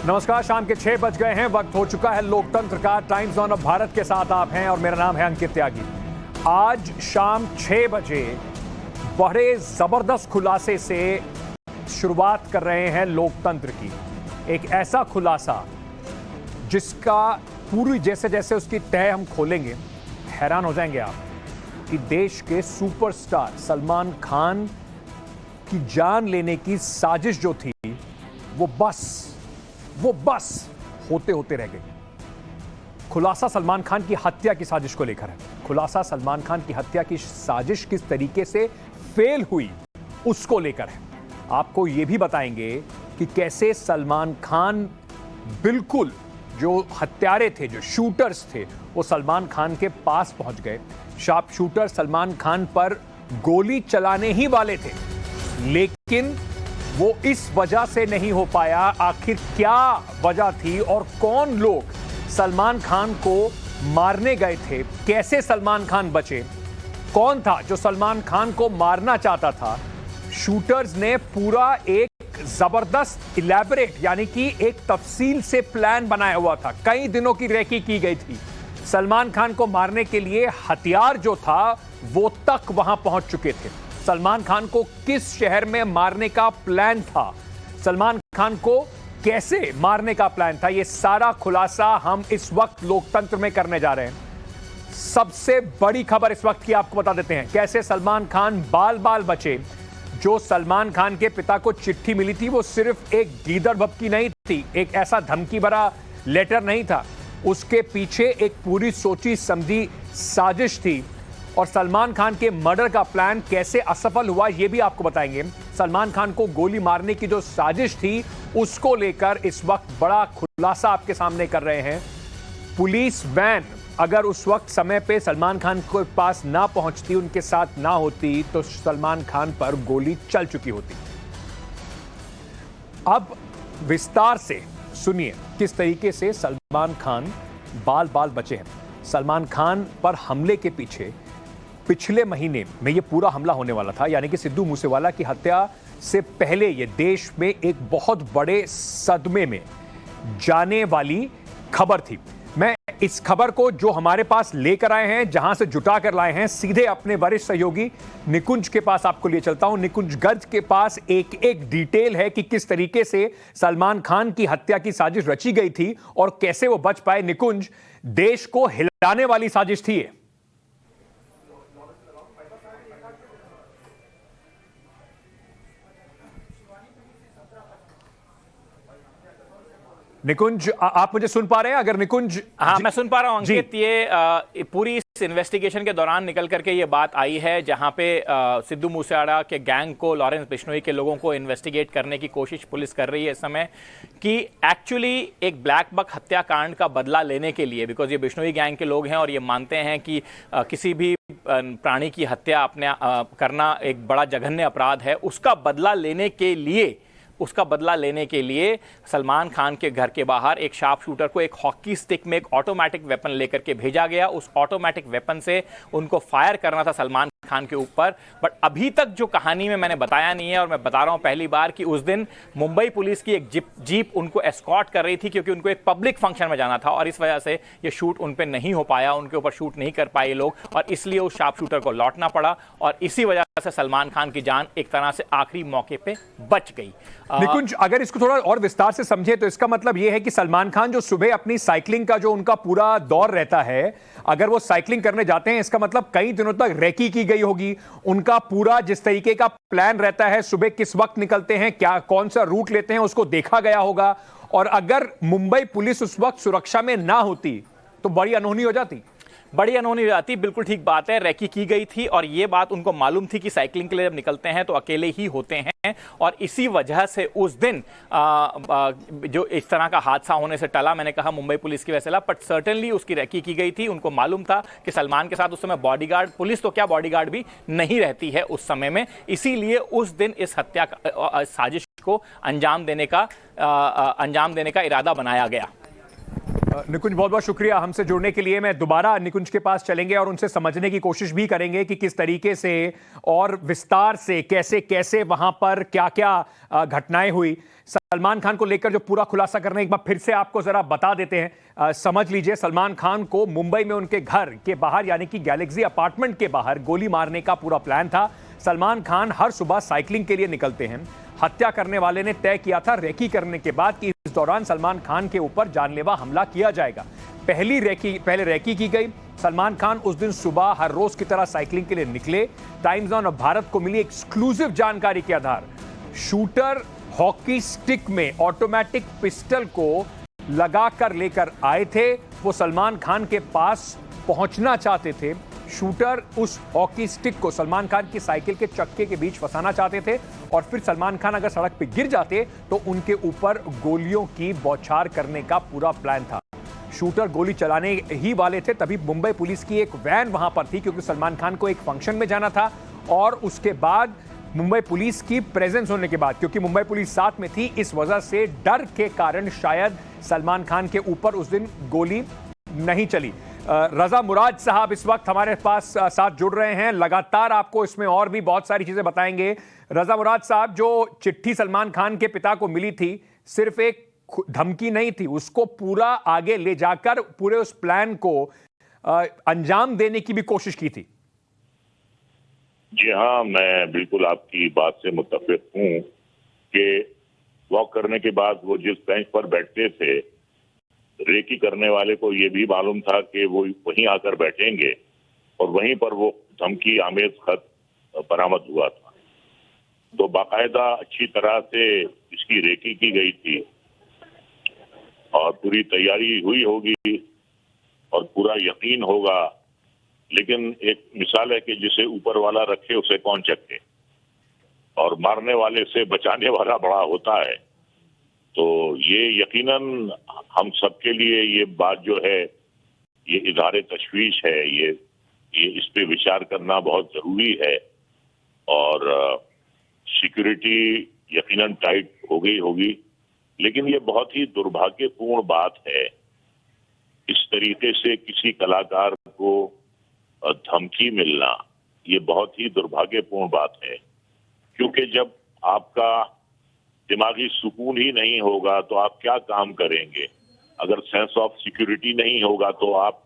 नमस्कार, शाम के 6 बज गए हैं। वक्त हो चुका है लोकतंत्र का। टाइम जोन ऑफ भारत के साथ आप हैं और मेरा नाम है अंकित त्यागी। आज शाम 6 बजे बड़े जबरदस्त खुलासे से शुरुआत कर रहे हैं लोकतंत्र की। एक ऐसा खुलासा जिसका पूरी जैसे जैसे उसकी तह हम खोलेंगे हैरान हो जाएंगे आप कि देश के सुपरस्टार सलमान खान की जान लेने की साजिश जो थी वो बस होते होते रह गई। खुलासा सलमान खान की हत्या की साजिश को लेकर है। खुलासा सलमान खान की हत्या की साजिश किस तरीके से फेल हुई उसको लेकर है। आपको यह भी बताएंगे कि कैसे सलमान खान बिल्कुल जो हत्यारे थे, जो शूटर्स थे, वो सलमान खान के पास पहुंच गए। शार्प शूटर सलमान खान पर गोली चलाने ही वाले थे, लेकिन वो इस वजह से नहीं हो पाया। आखिर क्या वजह थी और कौन लोग सलमान खान को मारने गए थे? कैसे सलमान खान बचे? कौन था जो सलमान खान को मारना चाहता था? शूटर्स ने पूरा एक जबरदस्त इलैबोरेट यानी कि एक तफसील से प्लान बनाया हुआ था। कई दिनों की रेकी की गई थी। सलमान खान को मारने के लिए हथियार जो था वो तक वहां पहुंच चुके थे। सलमान खान को किस शहर में मारने का प्लान था? सलमान खान को कैसे मारने का प्लान था? यह सारा खुलासा हम इस वक्त लोकतंत्र में करने जा रहे हैं। सबसे बड़ी खबर इस वक्त की आपको बता देते हैं, कैसे सलमान खान बाल बाल बचे। जो सलमान खान के पिता को चिट्ठी मिली थी वो सिर्फ एक गीदड़ भभकी नहीं थी, एक ऐसा धमकी भरा लेटर नहीं था। उसके पीछे एक पूरी सोची समझी साजिश थी और सलमान खान के मर्डर का प्लान कैसे असफल हुआ यह भी आपको बताएंगे। सलमान खान को गोली मारने की जो साजिश थी उसको लेकर इस वक्त बड़ा खुलासा आपके सामने कर रहे हैं। पुलिस वैन अगर उस वक्त समय पे सलमान खान के पास ना पहुंचती, उनके साथ ना होती, तो सलमान खान पर गोली चल चुकी होती। अब विस्तार से सुनिए किस तरीके से सलमान खान बाल बाल बचे हैं। सलमान खान पर हमले के पीछे पिछले महीने में ये पूरा हमला होने वाला था, यानी कि सिद्धू मूसेवाला की हत्या से पहले ये देश में एक बहुत बड़े सदमे में जाने वाली खबर थी। मैं इस खबर को जो हमारे पास लेकर आए हैं, जहां से जुटा कर लाए हैं, सीधे अपने वरिष्ठ सहयोगी निकुंज के पास आपको लिए चलता हूं। निकुंज गर्ग के पास एक एक डिटेल है कि किस तरीके से सलमान खान की हत्या की साजिश रची गई थी और कैसे वो बच पाए। निकुंज, देश को हिलाने वाली साजिश थी ये। निकुंज, आप मुझे सुन पा रहे हैं? अगर निकुंज, हाँ मैं सुन पा रहा हूं अंकित। ये पूरी इस इन्वेस्टिगेशन के दौरान निकल करके ये बात आई है जहां पे सिद्धू मूसेवाला के गैंग को, लॉरेंस बिश्नोई के लोगों को इन्वेस्टिगेट करने की कोशिश पुलिस कर रही है इस समय कि एक्चुअली एक ब्लैक बक हत्याकांड का बदला लेने के लिए, बिकॉज ये बिश्नोई गैंग के लोग हैं और ये मानते हैं कि किसी भी प्राणी की हत्या अपने करना एक बड़ा जघन्य अपराध है। उसका बदला लेने के लिए सलमान खान के घर के बाहर एक शार्प शूटर को एक हॉकी स्टिक में एक ऑटोमेटिक वेपन लेकर के भेजा गया। उस ऑटोमेटिक वेपन से उनको फायर करना था सलमान खान के ऊपर। बट अभी तक जो कहानी में मैंने बताया नहीं है, और मैं बता रहा हूं पहली बार, कि उस दिन मुंबई पुलिस की एक जीप उनको एस्कॉर्ट कर रही थी क्योंकि उनको एक पब्लिक फंक्शन में जाना था और इस वजह से ये शूट उन पे नहीं हो पाया, उनके ऊपर शूट नहीं कर पाए लोग, और इसलिए उस शार्प शूटर को लौटना पड़ा और इसी वजह से सलमान खान की जान एक तरह से आखिरी मौके पे बच गई। निकुंज, अगर इसको थोड़ा और विस्तार से समझे तो इसका मतलब यह है कि सलमान खान जो सुबह अपनी साइकिलिंग का जो उनका पूरा दौर रहता है, अगर वो साइकिलिंग करने जाते हैं, इसका मतलब कई दिनों तक रेकी की गई होगी। उनका पूरा जिस तरीके का प्लान रहता है, सुबह किस वक्त निकलते हैं, क्या कौन सा रूट लेते हैं, उसको देखा गया होगा। और अगर मुंबई पुलिस उस वक्त सुरक्षा में ना होती तो बड़ी अनहोनी हो जाती। बिल्कुल ठीक बात है। रेकी की गई थी और यह बात उनको मालूम थी कि साइकिलिंग के लिए जब निकलते हैं तो अकेले ही होते हैं, और इसी वजह से उस दिन जो इस तरह का हादसा होने से टला। मैंने कहा मुंबई पुलिस की वजह से, बट सर्टेनली उसकी रेकी की गई थी। उनको मालूम था कि सलमान के साथ उस समय बॉडीगार्ड, पुलिस तो क्या बॉडीगार्ड भी नहीं रहती है उस समय में, इसीलिए उस दिन इस हत्या साजिश को अंजाम देने का इरादा बनाया गया। निकुंज, बहुत बहुत शुक्रिया हमसे जुड़ने के लिए। मैं दोबारा निकुंज के पास चलेंगे और उनसे समझने की कोशिश भी करेंगे कि किस तरीके से और विस्तार से कैसे कैसे वहां पर क्या क्या घटनाएं हुई। सलमान खान को लेकर जो पूरा खुलासा करना एक बार फिर से आपको जरा बता देते हैं। समझ लीजिए, सलमान खान को मुंबई में उनके घर के बाहर यानी कि गैलेक्सी अपार्टमेंट के बाहर गोली मारने का पूरा प्लान था। सलमान खान हर सुबह साइकिलिंग के लिए निकलते हैं। हत्या करने वाले ने तय किया था रेकी करने के बाद कि इस दौरान सलमान खान के ऊपर जानलेवा हमला किया जाएगा। पहले रेकी की गई। सलमान खान उस दिन सुबह हर रोज की तरह साइकिलिंग के लिए निकले। टाइम्स ऑफ भारत को मिली एक्सक्लूसिव जानकारी के आधार शूटर हॉकी स्टिक में ऑटोमेटिक पिस्टल को लगाकर लेकर आए थे। वो सलमान खान के पास पहुंचना चाहते थे। शूटर उस हॉकी स्टिक को सलमान खान की साइकिल के चक्के के बीच फंसाना चाहते थे और फिर सलमान खान अगर सड़क पर गिर जाते तो उनके ऊपर गोलियों की बौछार करने का पूरा प्लान था। शूटर गोली चलाने ही वाले थे तभी मुंबई पुलिस की एक वैन वहां पर थी, क्योंकि सलमान खान को एक फंक्शन में जाना था। और उसके बाद मुंबई पुलिस की प्रेजेंस होने के बाद, क्योंकि मुंबई पुलिस साथ में थी, इस वजह से डर के कारण शायद सलमान खान के ऊपर उस दिन गोली नहीं चली। रजा मुराद साहब इस वक्त हमारे पास साथ जुड़ रहे हैं। लगातार आपको इसमें और भी बहुत सारी चीजें बताएंगे। रजा मुराद साहब, जो चिट्ठी सलमान खान के पिता को मिली थी सिर्फ एक धमकी नहीं थी, उसको पूरा आगे ले जाकर पूरे उस प्लान को अंजाम देने की भी कोशिश की थी। जी हाँ, मैं बिल्कुल आपकी बात से मुत्तफिक हूं कि वॉक करने के बाद वो जिस बेंच पर बैठते थे, रेकी करने वाले को ये भी मालूम था कि वो वहीं आकर बैठेंगे और वहीं पर वो धमकी आमेज खत बरामद हुआ था। तो बाकायदा अच्छी तरह से इसकी रेकी की गई थी और पूरी तैयारी हुई होगी और पूरा यकीन होगा। लेकिन एक मिसाल है कि जिसे ऊपर वाला रखे उसे कौन चखे, और मारने वाले से बचाने वाला बड़ा होता है। तो ये यकीनन हम सबके लिए ये बात जो है, ये इज़हार तशवीश है, ये इस पे विचार करना बहुत जरूरी है। और सिक्योरिटी यकीनन टाइट हो गई होगी, लेकिन ये बहुत ही दुर्भाग्यपूर्ण बात है इस तरीके से किसी कलाकार को धमकी मिलना। ये बहुत ही दुर्भाग्यपूर्ण बात है, क्योंकि जब आपका दिमागी सुकून ही नहीं होगा तो आप क्या काम करेंगे। अगर सेंस ऑफ सिक्योरिटी नहीं होगा तो आप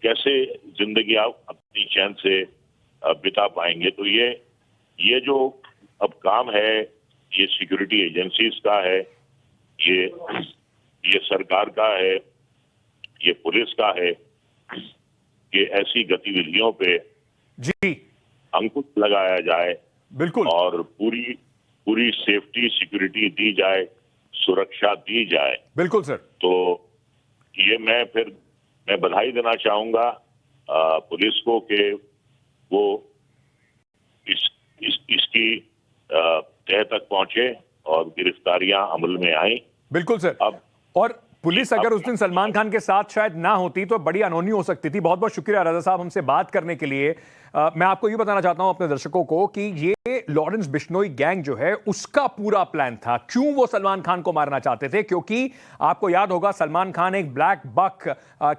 कैसे जिंदगी अपनी चैन से बिता पाएंगे। तो ये जो अब काम है, ये सिक्योरिटी एजेंसीज का है, ये सरकार का है, ये पुलिस का है कि ऐसी गतिविधियों पे जी अंकुश लगाया जाए। बिल्कुल। और पूरी सेफ्टी सिक्योरिटी दी जाए, सुरक्षा दी जाए। बिल्कुल सर। तो ये मैं बधाई देना चाहूंगा पुलिस को कि वो इसकी तह तक पहुंचे और गिरफ्तारियां अमल में आई। बिल्कुल सर। अब और पुलिस अगर उस दिन सलमान खान के साथ शायद ना होती तो बड़ी अनहोनी हो सकती थी। बहुत बहुत शुक्रिया रजा साहब हमसे बात करने के लिए। मैं आपको ये बताना चाहता हूं अपने दर्शकों को कि ये लॉरेंस बिश्नोई गैंग जो है उसका पूरा प्लान था। क्यों वो सलमान खान को मारना चाहते थे? क्योंकि आपको याद होगा सलमान खान एक ब्लैक बक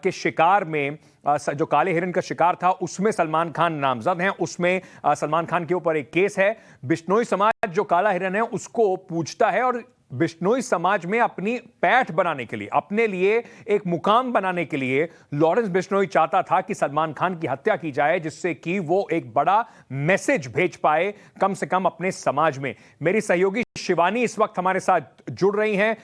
के शिकार में, जो काले हिरन का शिकार था, उसमें सलमान खान नामजद हैं। उसमें सलमान खान के ऊपर एक केस है। बिश्नोई समाज जो काला हिरन है उसको पूछता है और बिश्नोई समाज में अपनी पैठ बनाने के लिए, अपने लिए एक मुकाम बनाने के लिए लॉरेंस बिश्नोई चाहता था कि सलमान खान की हत्या की जाए, जिससे कि वो एक बड़ा मैसेज भेज पाए कम से कम अपने समाज में। मेरी सहयोगी शिवानी इस वक्त हमारे साथ जुड़ रही हैं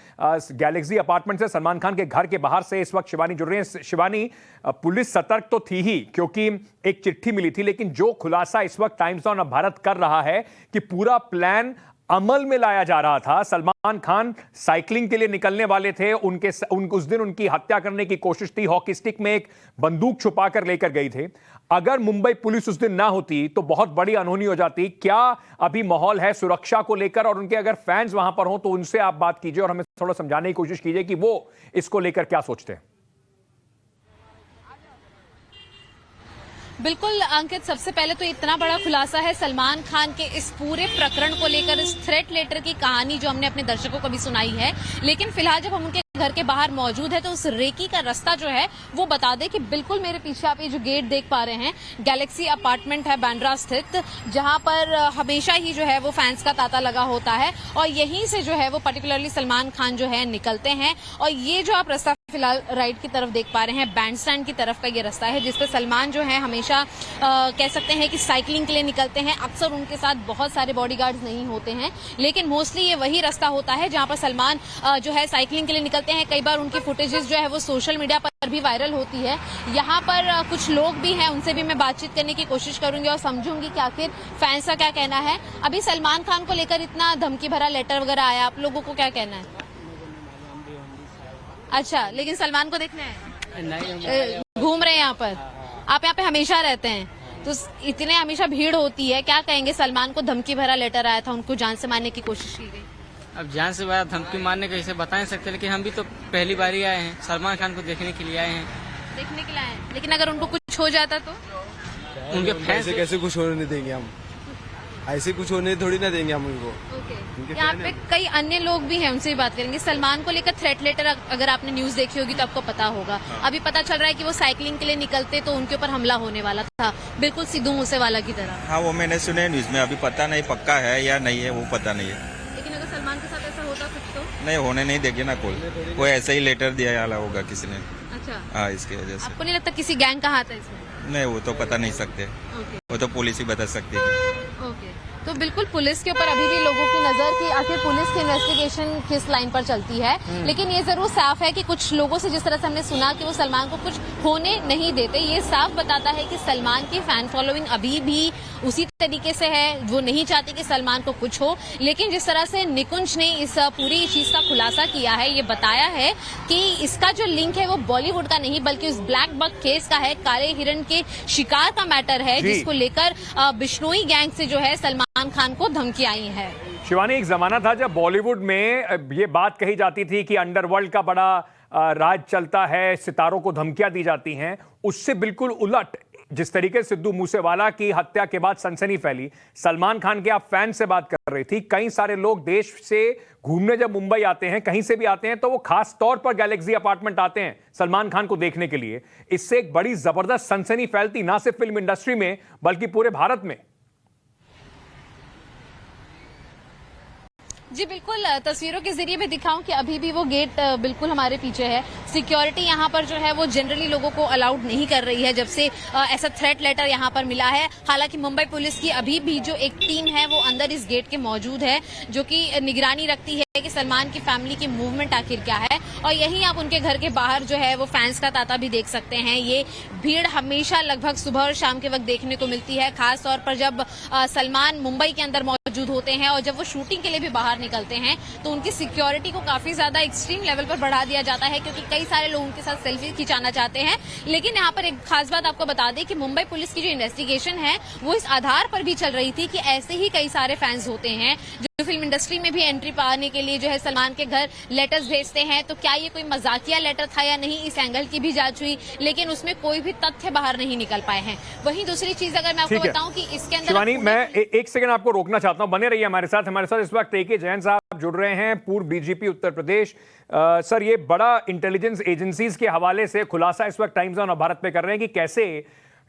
गैलेक्सी अपार्टमेंट से, सलमान खान के घर के बाहर से इस वक्त शिवानी जुड़ रही हैं। शिवानी, पुलिस सतर्क तो थी ही क्योंकि एक चिट्ठी मिली थी, लेकिन जो खुलासा इस वक्त टाइम्स ऑफ भारत कर रहा है कि पूरा प्लान अमल में लाया जा रहा था। सलमान खान साइकिलिंग के लिए निकलने वाले थे, उस दिन उनकी हत्या करने की कोशिश थी। हॉकी स्टिक में एक बंदूक छुपाकर लेकर गए थे। अगर मुंबई पुलिस उस दिन ना होती तो बहुत बड़ी अनहोनी हो जाती। क्या अभी माहौल है सुरक्षा को लेकर? और उनके अगर फैंस वहां पर हो तो उनसे आप बात कीजिए और हमें थोड़ा समझाने की कोशिश कीजिए कि वो इसको लेकर क्या सोचते हैं। बिल्कुल अंकित, सबसे पहले तो इतना बड़ा खुलासा है सलमान खान के इस पूरे प्रकरण को लेकर, इस थ्रेट लेटर की कहानी जो हमने अपने दर्शकों को भी सुनाई है। लेकिन फिलहाल जब हम उनके घर के बाहर मौजूद है, तो उस रेकी का रास्ता जो है वो बता दे कि बिल्कुल मेरे पीछे आप ये जो गेट देख पा रहे हैं, गैलेक्सी अपार्टमेंट है बांद्रा स्थित, जहां पर हमेशा ही जो है वो फैंस का तांता लगा होता है और यहीं से जो है वो पर्टिकुलरली सलमान खान जो है निकलते हैं। और ये जो आप रास्ता फिलहाल राइट की तरफ देख पा रहे हैं, बैंड स्टैंड की तरफ का ये रास्ता है जिसपे सलमान जो है हमेशा कह सकते हैं कि साइकिलिंग के लिए निकलते हैं। अक्सर उनके साथ बहुत सारे बॉडीगार्ड्स नहीं होते हैं, लेकिन मोस्टली ये वही रास्ता होता है जहां पर सलमान जो है साइकिलिंग के लिए निकलते हैं। कई बार उनकी फुटेजेस जो है वो सोशल मीडिया पर भी वायरल होती है। यहाँ पर कुछ लोग भी हैं, उनसे भी मैं बातचीत करने की कोशिश करूंगी और समझूंगी कि आखिर फैंस का क्या कहना है। अभी सलमान खान को लेकर इतना धमकी भरा लेटर वगैरह आया, आप लोगों को क्या कहना है? अच्छा, लेकिन सलमान को देखना है, घूम रहे हैं यहाँ पर, आप यहाँ पे हमेशा रहते हैं, तो इतने हमेशा भीड़ होती है, क्या कहेंगे? सलमान को धमकी भरा लेटर आया था, उनको जान से मारने की कोशिश की गई। अब जान से मारा धमकी मारने का इसे बता नहीं सकते, लेकिन हम भी तो पहली बार ही आए हैं, सलमान खान को देखने के लिए आए हैं। देखने के लिए आए हैं, लेकिन अगर उनको कुछ हो जाता तो उनके फैंस कैसे कुछ होने नहीं देंगे हम, ऐसे कुछ होने थोड़ी ना देंगे हम उनको। यहाँ पे कई अन्य लोग भी हैं, उनसे भी बात करेंगे। सलमान को लेकर थ्रेट लेटर अगर आपने न्यूज देखी होगी तो आपको पता होगा। अभी पता चल रहा है कि वो साइकिलिंग के लिए निकलते तो उनके ऊपर हमला होने वाला था, बिल्कुल सिद्धू मूसेवाला की तरह। हाँ, वो मैंने सुने न्यूज में, अभी पता नहीं पक्का है या नहीं है, वो पता नहीं है। लेकिन अगर सलमान के साथ ऐसा होता कुछ तो नहीं, होने नहीं देंगे ना, कोई ऐसा ही लेटर दिया होगा किसी ने। अच्छा, हाँ, इसकी वजह से। आपको नहीं लगता किसी गैंग का हाथ है इसमें? नहीं, वो तो पता नहीं सकते, वो तो पुलिस ही बता सकती है। ओके, तो बिल्कुल पुलिस के ऊपर अभी भी लोगों की नजर कि आखिर पुलिस की इन्वेस्टिगेशन किस लाइन पर चलती है। लेकिन ये जरूर साफ है कि कुछ लोगों से जिस तरह से हमने सुना कि वो सलमान को कुछ होने नहीं देते, ये साफ बताता है कि सलमान की फैन फॉलोइंग अभी भी उसी तरीके से है, वो नहीं चाहते कि सलमान को कुछ हो। लेकिन जिस तरह से निकुंज ने इस पूरी चीज का खुलासा किया है, ये बताया है कि इसका जो लिंक है वो बॉलीवुड का नहीं बल्कि उस ब्लैक बक केस का है, काले हिरण के शिकार का मैटर है, जिसको लेकर बिश्नोई गैंग से जो है सलमान खान को धमकी आई है। शिवानी, एक जमाना था जब बॉलीवुड में ये बात कही जाती थी कि अंडरवर्ल्ड का बड़ा राज चलता है, सितारों को धमकियां दी जाती हैं। उससे बिल्कुल उलट जिस तरीके से सिद्धू मूसेवाला की हत्या के बाद सनसनी फैली, सलमान खान के आप फैन से बात कर रही थी। कई सारे लोग देश से घूमने जब मुंबई आते हैं, कहीं से भी आते हैं, तो वो खास तौर पर गैलेक्सी अपार्टमेंट आते हैं सलमान खान को देखने के लिए। इससे एक बड़ी जबरदस्त सनसनी फैलती ना सिर्फ फिल्म इंडस्ट्री में बल्कि पूरे भारत में। जी बिल्कुल, तस्वीरों के जरिए मैं दिखाऊं कि अभी भी वो गेट बिल्कुल हमारे पीछे है। सिक्योरिटी यहाँ पर जो है वो जनरली लोगों को अलाउड नहीं कर रही है जब से ऐसा थ्रेट लेटर यहाँ पर मिला है। हालांकि मुंबई पुलिस की अभी भी जो एक टीम है वो अंदर इस गेट के मौजूद है, जो कि निगरानी रखती है कि सलमान की फैमिली की मूवमेंट आखिर क्या है। और यहीं आप उनके घर के बाहर जो है वो फैंस का तांता भी देख सकते हैं। ये भीड़ हमेशा लगभग सुबह और शाम के वक्त देखने को मिलती है, खास तौर पर जब सलमान मुंबई के अंदर मौजूद होते हैं और जब वो शूटिंग के लिए भी बाहर निकलते हैं तो उनकी सिक्योरिटी को काफी ज्यादा एक्सट्रीम लेवल पर बढ़ा दिया जाता है, क्योंकि कई सारे लोग उनके साथ सेल्फी खिंचाना चाहते हैं। लेकिन यहाँ पर एक खास बात आपको बता दें कि मुंबई पुलिस की जो इन्वेस्टिगेशन है वो इस आधार पर भी चल रही थी कि ऐसे ही कई सारे फैंस होते हैं जो फिल्म इंडस्ट्री में भी एंट्री पाने के लिए जो है सलमान के घर लेटर्स भेजते हैं। तो क्या ये कोई मजाकिया लेटर था या नहीं, इस एंगल की भी जांच हुई, लेकिन उसमें कोई भी तथ्य बाहर नहीं निकल पाए हैं। वहीं दूसरी चीज अगर मैं आपको बताऊं कि इसके अंदर शिवानी, मैं एक सेकंड आपको रोकना चाहता हूं, बने रहिए हमारे साथ इस वक्त ए.के. जैन साहब जुड़ रहे हैं, पूर्व बीजीपी उत्तर प्रदेश। सर, ये बड़ा इंटेलिजेंस एजेंसीज के हवाले से खुलासा इस वक्त टाइम्स ऑफ भारत पे कर रहे हैं कि कैसे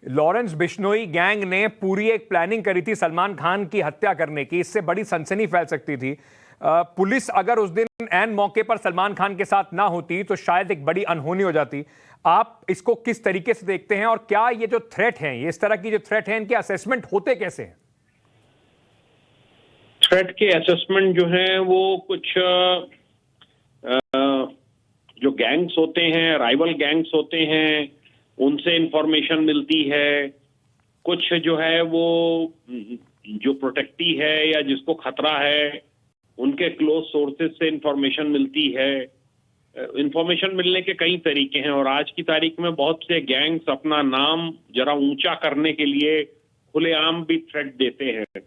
लॉरेंस बिश्नोई गैंग ने पूरी एक प्लानिंग करी थी सलमान खान की हत्या करने की। इससे बड़ी सनसनी फैल सकती थी। पुलिस अगर उस दिन ऐन मौके पर सलमान खान के साथ ना होती तो शायद एक बड़ी अनहोनी हो जाती। आप इसको किस तरीके से देखते हैं और क्या ये जो थ्रेट हैं, ये इस तरह की जो थ्रेट हैं, इनके असेसमेंट होते कैसे हैं? थ्रेट के असेसमेंट जो हैं वो कुछ जो गैंग्स होते हैं, राइवल गैंग्स होते हैं, उनसे इंफॉर्मेशन मिलती है। कुछ जो है वो जो प्रोटेक्टी है या जिसको खतरा है उनके क्लोज सोर्सेज से इंफॉर्मेशन मिलती है। इंफॉर्मेशन मिलने के कई तरीके हैं और आज की तारीख में बहुत से गैंग्स अपना नाम जरा ऊंचा करने के लिए खुलेआम भी थ्रेट देते हैं।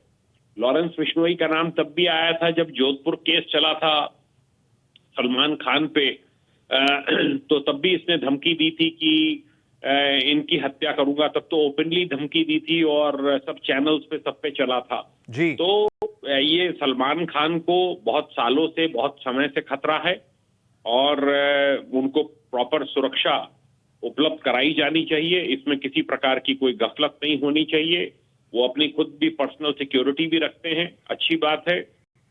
लॉरेंस बिश्नोई का नाम तब भी आया था जब जोधपुर केस चला था सलमान खान पे, तो तब भी इसने धमकी दी थी कि इनकी हत्या करूंगा। तब तो ओपनली धमकी दी थी और सब चैनल्स पे सब पे चला था जी। तो ये सलमान खान को बहुत सालों से, बहुत समय से खतरा है और उनको प्रॉपर सुरक्षा उपलब्ध कराई जानी चाहिए। इसमें किसी प्रकार की कोई गफलत नहीं होनी चाहिए। वो अपनी खुद भी पर्सनल सिक्योरिटी भी रखते हैं, अच्छी बात है,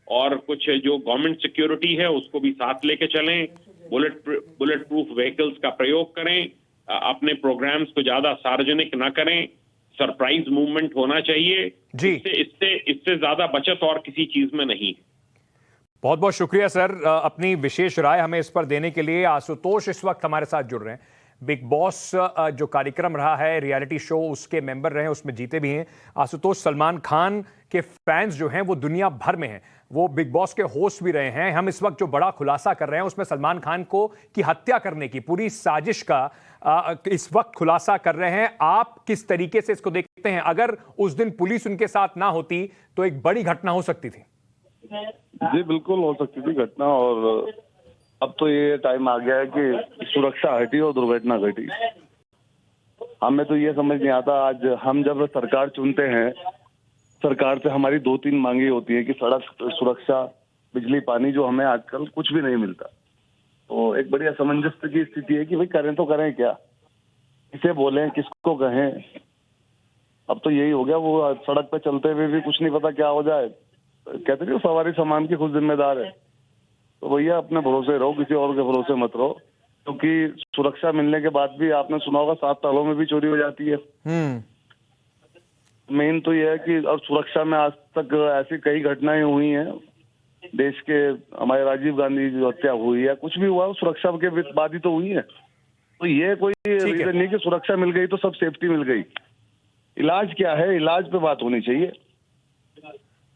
और कुछ जो गवर्नमेंट सिक्योरिटी है उसको भी साथ लेके चलें। बुलेट प्रूफ व्हीकल्स का प्रयोग करें, अपने प्रोग्राम्स को ज्यादा सार्वजनिक ना करें, सरप्राइज मूवमेंट होना चाहिए जी। इससे ज्यादा बचत और किसी चीज में नहीं है। बहुत बहुत शुक्रिया सर, अपनी विशेष राय हमें इस पर देने के लिए। आशुतोष इस वक्त हमारे साथ जुड़ रहे हैं। बिग बॉस जो कार्यक्रम रहा है, रियलिटी शो, उसके मेंबर रहे हैं, उसमें जीते भी हैं आशुतोष। सलमान खान के फैंस जो हैं वो दुनिया भर में हैं, वो बिग बॉस के होस्ट भी रहे हैं। हम इस वक्त जो बड़ा खुलासा कर रहे हैं उसमें सलमान खान को की हत्या करने की पूरी साजिश का इस वक्त खुलासा कर रहे हैं। आप किस तरीके से इसको देखते हैं? अगर उस दिन पुलिस उनके साथ ना होती तो एक बड़ी घटना हो सकती थी। जी बिल्कुल हो सकती थी घटना, और अब तो ये टाइम आ गया है कि सुरक्षा हटी और दुर्घटना घटी। हमें तो ये समझ नहीं आता, आज हम जब सरकार चुनते हैं, सरकार से हमारी 2-3 मांगे होती है कि सड़क सुरक्षा, बिजली, पानी, जो हमें आजकल कुछ भी नहीं मिलता। तो एक बड़ी असमंजस की स्थिति है कि भाई करें तो करें क्या, किसे बोलें, किसको कहें। अब तो यही हो गया, वो सड़क पे चलते हुए भी कुछ नहीं पता क्या हो जाए। कहते हैं सवारी सामान की खुद जिम्मेदार है। तो भैया अपने भरोसे रहो, किसी और के भरोसे मत रहो, क्योंकि सुरक्षा मिलने के बाद भी आपने सुना होगा 7 तालों में भी चोरी हो जाती है। मेन तो यह है कि और सुरक्षा में आज तक ऐसी कई घटनाएं हुई हैं देश के। हमारे राजीव गांधी जो हत्या हुई है, कुछ भी हुआ सुरक्षा के बाद ही तो हुई है। तो ये कोई रीजन नहीं कि सुरक्षा मिल गई तो सब सेफ्टी मिल गई। इलाज क्या है, इलाज पे बात होनी चाहिए।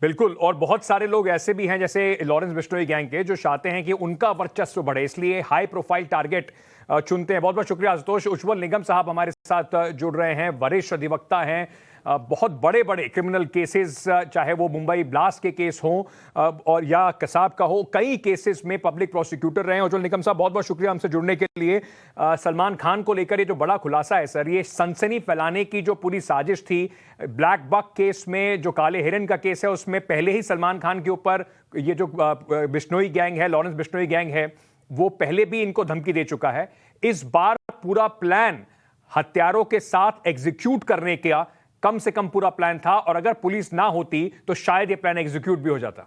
बिल्कुल, और बहुत सारे लोग ऐसे भी हैं जैसे लॉरेंस बिश्नोई गैंग के, जो चाहते हैं कि उनका वर्चस्व बढ़े, इसलिए हाई प्रोफाइल टारगेट चुनते हैं। बहुत बहुत शुक्रिया आशुतोष। उज्जवल निगम साहब हमारे साथ जुड़ रहे हैं, वरिष्ठ अधिवक्ता हैं। बहुत बड़े बड़े क्रिमिनल केसेस, चाहे वो मुंबई ब्लास्ट के केस हों और या कसाब का हो, कई केसेस में पब्लिक प्रोसिक्यूटर रहे हैं। उज्जवल निगम साहब बहुत बहुत शुक्रिया हमसे जुड़ने के लिए। सलमान खान को लेकर ये जो बड़ा खुलासा है सर, ये सनसनी फैलाने की जो पूरी साजिश थी, ब्लैक बक केस में, जो काले हिरन का केस है, उसमें पहले ही सलमान खान के ऊपर ये जो बिश्नोई गैंग है, लॉरेंस बिश्नोई गैंग है, वो पहले भी इनको धमकी दे चुका है। इस बार पूरा प्लान हत्यारों के साथ एग्जीक्यूट करने का कम से कम पूरा प्लान था, और अगर पुलिस ना होती तो शायद ये प्लान एग्जीक्यूट भी हो जाता।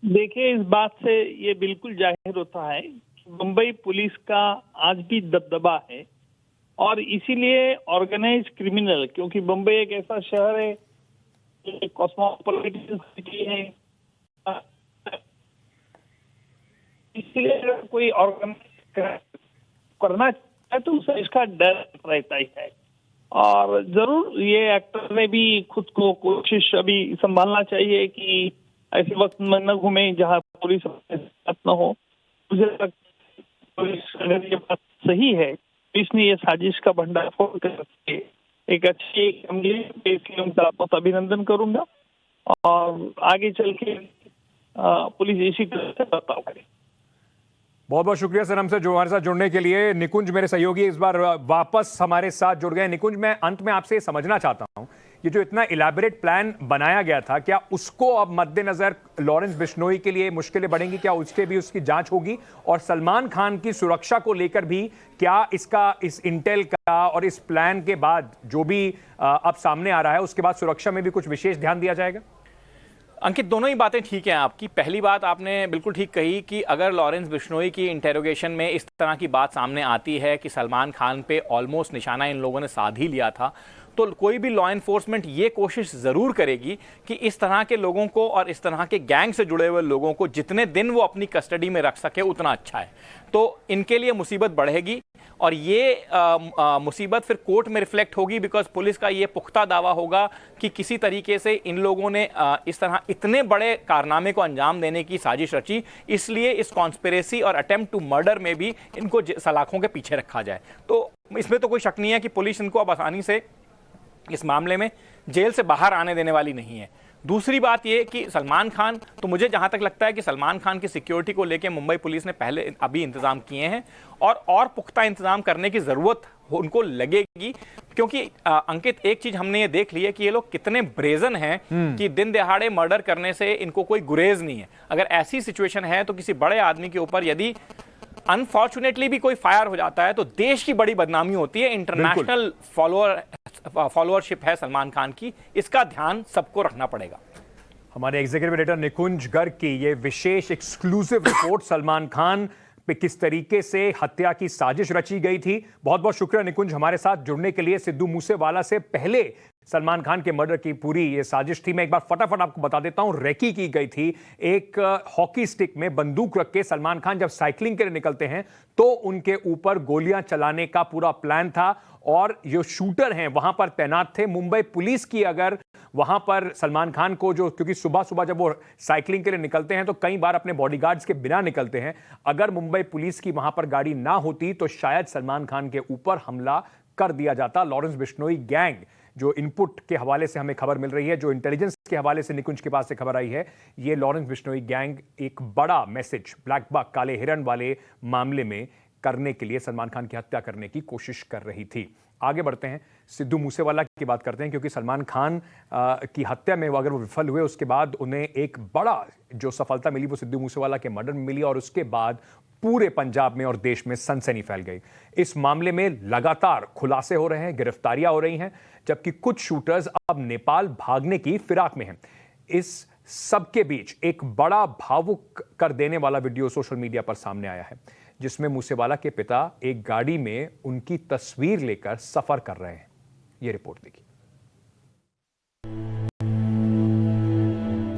देखिए, इस बात से ये बिल्कुल जाहिर होता है कि मुंबई पुलिस का आज भी दबदबा है, और इसीलिए ऑर्गेनाइज क्रिमिनल, क्योंकि मुंबई एक ऐसा शहर है, कॉस्मोपॉलिटन सिटी है, इसलिए कोई ऑर्गेनाइज करना चाहे तो उसे इसका डर रहता ही है। और जरूर ये एक्टर ने भी खुद को कोशिश अभी संभालना चाहिए कि ऐसे वक्त में न घूमे जहां पुलिस न हो। मुझे लगता है पुलिस, अगर ये बात सही है, इसने ये साजिश का भंडाफोड़ करके एक अच्छी इसलिए उनका बहुत अभिनंदन करूंगा, और आगे चल के पुलिस इसी तरह से बर्ताव करे। बहुत बहुत शुक्रिया सर हमसे जो हमारे साथ जुड़ने के लिए। निकुंज मेरे सहयोगी इस बार वापस हमारे साथ जुड़ गए। निकुंज, मैं अंत में आपसे समझना चाहता हूं, ये जो इतना इलैबोरेट प्लान बनाया गया था, क्या उसको अब मद्देनजर लॉरेंस बिश्नोई के लिए मुश्किलें बढ़ेंगी? क्या उसके भी उसकी जांच होगी? और सलमान खान की सुरक्षा को लेकर भी क्या इस इंटेल का और इस प्लान के बाद जो भी अब सामने आ रहा है, उसके बाद सुरक्षा में भी कुछ विशेष ध्यान दिया जाएगा? अंकित, दोनों ही बातें ठीक हैं आपकी। पहली बात आपने बिल्कुल ठीक कही कि अगर लॉरेंस बिश्नोई की इंटेरोगेशन में इस तरह की बात सामने आती है कि सलमान खान पे ऑलमोस्ट निशाना इन लोगों ने साध ही लिया था, तो कोई भी लॉ एनफोर्समेंट ये कोशिश ज़रूर करेगी कि इस तरह के लोगों को और इस तरह के गैंग से जुड़े हुए लोगों को जितने दिन वो अपनी कस्टडी में रख सके उतना अच्छा है। तो इनके लिए मुसीबत बढ़ेगी, और ये मुसीबत फिर कोर्ट में रिफ्लेक्ट होगी, बिकॉज पुलिस का ये पुख्ता दावा होगा कि किसी तरीके से इन लोगों ने इस तरह इतने बड़े कारनामे को अंजाम देने की साजिश रची, इसलिए इस कॉन्स्पिरेसी और अटेम्प्ट टू मर्डर में भी इनको सलाखों के पीछे रखा जाए। तो इसमें तो कोई शक नहीं है कि पुलिस इनको अब आसानी से इस मामले में जेल से बाहर आने देने वाली नहीं है। दूसरी बात यह कि सलमान खान, तो मुझे जहां तक लगता है कि सलमान खान की सिक्योरिटी को लेकर मुंबई पुलिस ने पहले अभी इंतजाम किए हैं, और पुख्ता इंतजाम करने की जरूरत उनको लगेगी, क्योंकि अंकित, एक चीज हमने ये देख ली है कि ये लोग कितने ब्रेजन हैं कि दिन दहाड़े मर्डर करने से इनको कोई गुरेज नहीं है। अगर ऐसी सिचुएशन है तो किसी बड़े आदमी के ऊपर यदि अनफॉर्चुनेटली भी कोई फायर हो जाता है तो देश की बड़ी बदनामी होती है। इंटरनेशनल फॉलोअरशिप है सलमान खान की, इसका ध्यान सबको रखना पड़ेगा। हमारे एग्जीक्यूटिव एडिटर निकुंज गर्ग की ये विशेष एक्सक्लूसिव रिपोर्ट, सलमान खान पे किस तरीके से हत्या की साजिश रची गई थी। बहुत बहुत शुक्रिया निकुंज हमारे साथ जुड़ने के लिए। सिद्धू मूसेवाला से पहले सलमान खान के मर्डर की पूरी ये साजिश थी। मैं एक बार फटाफट आपको बता देता हूं, रेकी की गई थी। एक हॉकी स्टिक में बंदूक रख के सलमान खान जब साइकिलिंग के लिए निकलते हैं तो उनके ऊपर गोलियां चलाने का पूरा प्लान था और जो शूटर हैं वहां पर तैनात थे। मुंबई पुलिस की अगर वहां पर सलमान खान को क्योंकि सुबह सुबह जब वो साइकिलिंग के लिए निकलते हैं तो कई बार अपने बॉडीगार्ड्स के बिना निकलते हैं, अगर मुंबई पुलिस की वहां पर गाड़ी ना होती तो शायद सलमान खान के ऊपर हमला कर दिया जाता। लॉरेंस बिश्नोई गैंग, जो इनपुट के हवाले से हमें खबर मिल रही है, जो इंटेलिजेंस के हवाले से निकुंज के पास से खबर आई है, ये लॉरेंस बिश्नोई गैंग एक बड़ा मैसेज ब्लैक बक, काले हिरन वाले मामले में करने के लिए सलमान खान की हत्या करने की कोशिश कर रही थी। आगे बढ़ते हैं, सिद्धू मूसेवाला की बात करते हैं, क्योंकि सलमान खान की हत्या में अगर वो विफल हुए उसके बाद उन्हें एक बड़ा जो सफलता मिली वो सिद्धू मूसेवाला के मर्डर में मिली और उसके बाद पूरे पंजाब में और देश में सनसनी फैल गई। इस मामले में लगातार खुलासे हो रहे हैं, गिरफ्तारियां हो रही हैं, जबकि कुछ शूटर्स अब नेपाल भागने की फिराक में हैं। इस सबके बीच एक बड़ा भावुक कर देने वाला वीडियो सोशल मीडिया पर सामने आया है, जिसमें मूसेवाला के पिता एक गाड़ी में उनकी तस्वीर लेकर सफर कर रहे हैं। यह रिपोर्ट देखिए।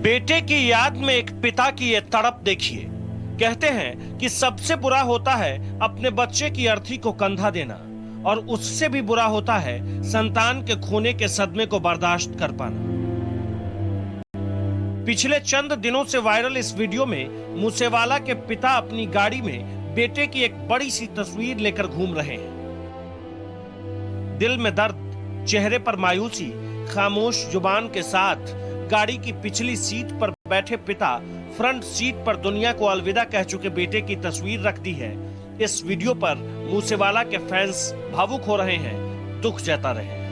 बेटे की याद में एक पिता की ये तड़प देखिए। कहते हैं कि सबसे बुरा होता है अपने बच्चे की अर्थी को कंधा देना, और उससे भी बुरा होता है संतान के खोने के सदमे को बर्दाश्त कर पाना। पिछले चंद दिनों से वायरल इस वीडियो में मूसेवाला के पिता अपनी गाड़ी में बेटे की एक बड़ी सी तस्वीर लेकर घूम रहे हैं। दिल में दर्द, चेहरे पर मायूसी, खामोश जुबान के साथ गाड़ी की पिछली सीट पर बैठे पिता फ्रंट सीट पर दुनिया को अलविदा कह चुके बेटे की तस्वीर रख दी है। इस वीडियो पर मूसेवाला के फैंस भावुक हो रहे हैं, दुख जता रहे हैं।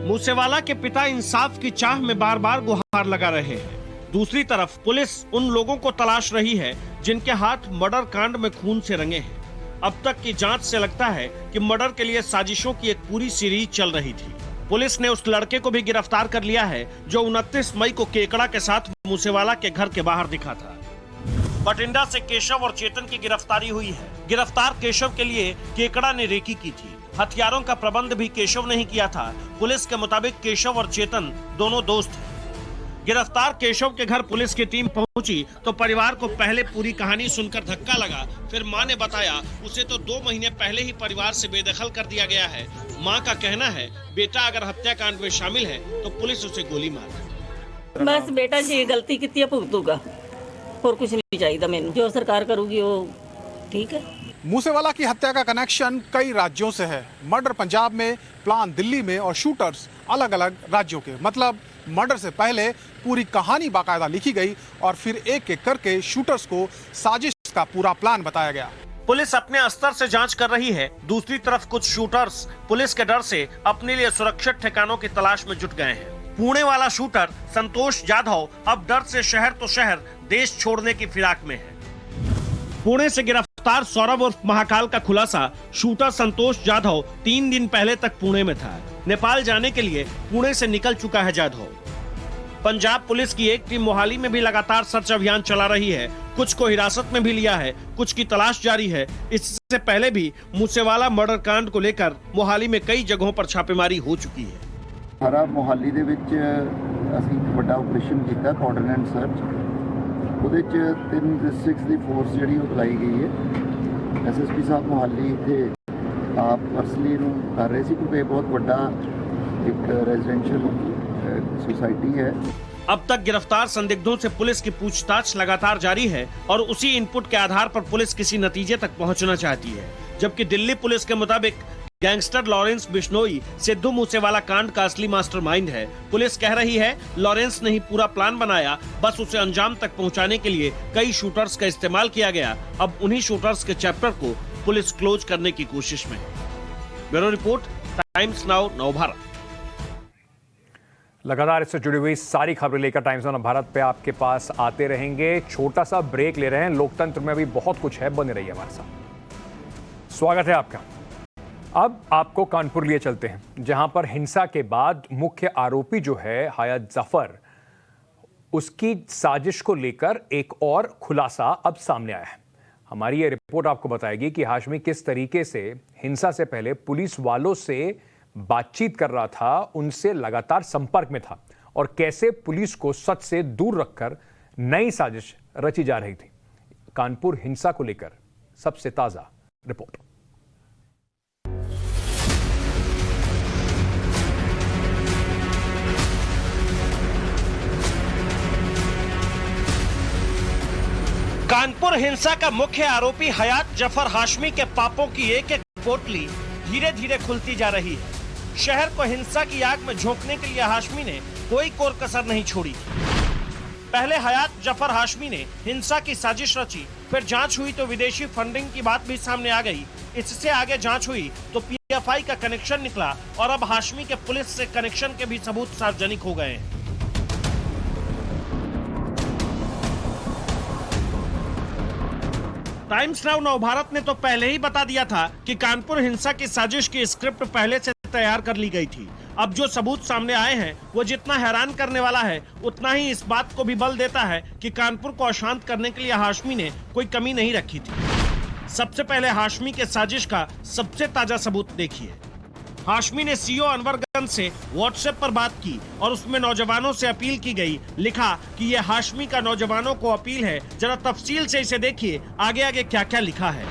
मूसेवाला के पिता इंसाफ की चाह में बार बार गुहार लगा रहे हैं। दूसरी तरफ पुलिस उन लोगों को तलाश रही है जिनके हाथ मर्डर कांड में खून से रंगे हैं। अब तक की जांच से लगता है कि मर्डर के लिए साजिशों की एक पूरी सीरीज चल रही थी। पुलिस ने उस लड़के को भी गिरफ्तार कर लिया है जो 29 मई को केकड़ा के साथ मूसेवाला के घर के बाहर दिखा था। बठिंडा से केशव और चेतन की गिरफ्तारी हुई है। गिरफ्तार केशव के लिए केकड़ा ने रेकी की थी। हथियारों का प्रबंध भी केशव ने ही किया था। पुलिस के मुताबिक केशव और चेतन दोनों दोस्त हैं। गिरफ्तार केशव के घर पुलिस की टीम पहुंची तो परिवार को पहले पूरी कहानी सुनकर धक्का लगा। फिर मां ने बताया उसे तो 2 महीने पहले ही परिवार से बेदखल कर दिया गया है। मां का कहना है बेटा अगर हत्याकांड में शामिल है तो पुलिस उसे गोली मार। बस बेटा जी गलती की है भुगतूगा, और कुछ नहीं चाहिए मैंने। जो सरकार करूगी वो ठीक है। मूसेवाला की हत्या का कनेक्शन कई राज्यों से है। मर्डर पंजाब में, प्लान दिल्ली में और शूटर्स अलग अलग राज्यों के। मतलब मर्डर से पहले पूरी कहानी बाकायदा लिखी गई और फिर एक एक करके शूटर्स को साजिश का पूरा प्लान बताया गया। पुलिस अपने स्तर से जांच कर रही है। दूसरी तरफ कुछ शूटर्स पुलिस के डर से अपने लिए सुरक्षित ठिकानों की तलाश में जुट गए हैं। पुणे वाला शूटर संतोष जाधव अब डर से शहर तो शहर, देश छोड़ने की फिराक में है। पुणे से गिरफ्तार सौरभ उर्फ महाकाल का खुलासा, शूटर संतोष जाधव 3 दिन पहले तक पुणे में था। नेपाल जाने के लिए पुणे से निकल चुका है जाधव। पंजाब पुलिस की एक टीम मोहाली में भी लगातार सर्च अभियान चला रही है। कुछ को हिरासत में भी लिया है, कुछ की तलाश जारी है। इससे पहले भी मूसेवाला मर्डर कांड को लेकर मोहाली में कई जगहों पर छापेमारी हो चुकी है। सारा मोहाली दे विच असीं एक बड़ा ऑपरेशन किया, कोऑर्डिनेट सर्च। ਉਹਦੇ 'ਚ 3 डिस्ट्रिक्ट्स ਦੀ फोर्स ਜਿਹੜੀ ਉਹ ਲਾਈ ਗਈ ਹੈ। ਐਸਐਸਪੀ ਸਾਹਿਬ मोहाली ਇੱਥੇ ਆਪ ਪਰਸਨਲੀ ਨੂੰ ਕਰ ਰਹੇ ਸੀ ਕਿਉਂਕਿ ਇਹ ਬਹੁਤ ਵੱਡਾ एक रेजिडेंशियल सोसाइटी है। अब तक गिरफ्तार संदिग्धों से पुलिस की पूछताछ लगातार जारी है और उसी इनपुट के आधार पर पुलिस किसी नतीजे तक पहुंचना चाहती है। जबकि दिल्ली पुलिस के मुताबिक गैंगस्टर लॉरेंस बिश्नोई सिद्धू मूसेवाला कांड का असली मास्टरमाइंड है। पुलिस कह रही है लॉरेंस ने ही पूरा प्लान बनाया, बस उसे अंजाम तक पहुंचाने के लिए कई शूटर्स का इस्तेमाल किया गया। अब उन्हीं शूटर्स के चैप्टर को पुलिस क्लोज करने की कोशिश में है। Bureau report, times now Navbharat. लगातार इससे जुड़ी हुई सारी खबरें लेकर टाइम्स नाउ भारत पे आपके पास आते रहेंगे। छोटा सा ब्रेक ले रहे हैं, लोकतंत्र में अभी बहुत कुछ है, बने रहिए हमारे साथ। स्वागत है आपका। अब आपको कानपुर लिए चलते हैं, जहां पर हिंसा के बाद मुख्य आरोपी जो है हयात जफर, उसकी साजिश को लेकर एक और खुलासा अब सामने आया है। हमारी ये रिपोर्ट आपको बताएगी कि हाशमी किस तरीके से हिंसा से पहले पुलिस वालों से बातचीत कर रहा था, उनसे लगातार संपर्क में था, और कैसे पुलिस को सच से दूर रखकर नई साजिश रची जा रही थी। कानपुर हिंसा को लेकर सबसे ताजा रिपोर्ट। कानपुर हिंसा का मुख्य आरोपी हयात जफर हाशमी के पापों की एक एक पोटली धीरे धीरे खुलती जा रही है। शहर को हिंसा की आग में झोंकने के लिए हाशमी ने कोई कोर कसर नहीं छोड़ी। पहले हयात जफर हाशमी ने हिंसा की साजिश रची, फिर जांच हुई तो विदेशी फंडिंग की बात भी सामने आ गई। इससे आगे जांच हुई तो पीएफआई का कनेक्शन निकला, और अब हाशमी के पुलिस से कनेक्शन के भी सबूत सार्वजनिक हो गए हैं। टाइम्स नाउ नवभारत ने तो पहले ही बता दिया था कि कानपुर हिंसा की साजिश की स्क्रिप्ट पहले से तैयार कर ली गई थी। अब जो सबूत सामने आए हैं वो जितना हैरान करने वाला है, उतना ही इस बात को भी बल देता है कि कानपुर को अशांत करने के लिए हाशमी ने कोई कमी नहीं रखी थी। सबसे पहले हाशमी के साजिश का सबसे ताजा सबूत देखिए। हाशमी ने सीओ अनवरगंज से व्हाट्सएप पर बात की और उसमें नौजवानों से अपील की गई। लिखा कि ये हाशमी का नौजवानों को अपील है, जरा तफसील से इसे देखिए, आगे आगे क्या क्या लिखा है।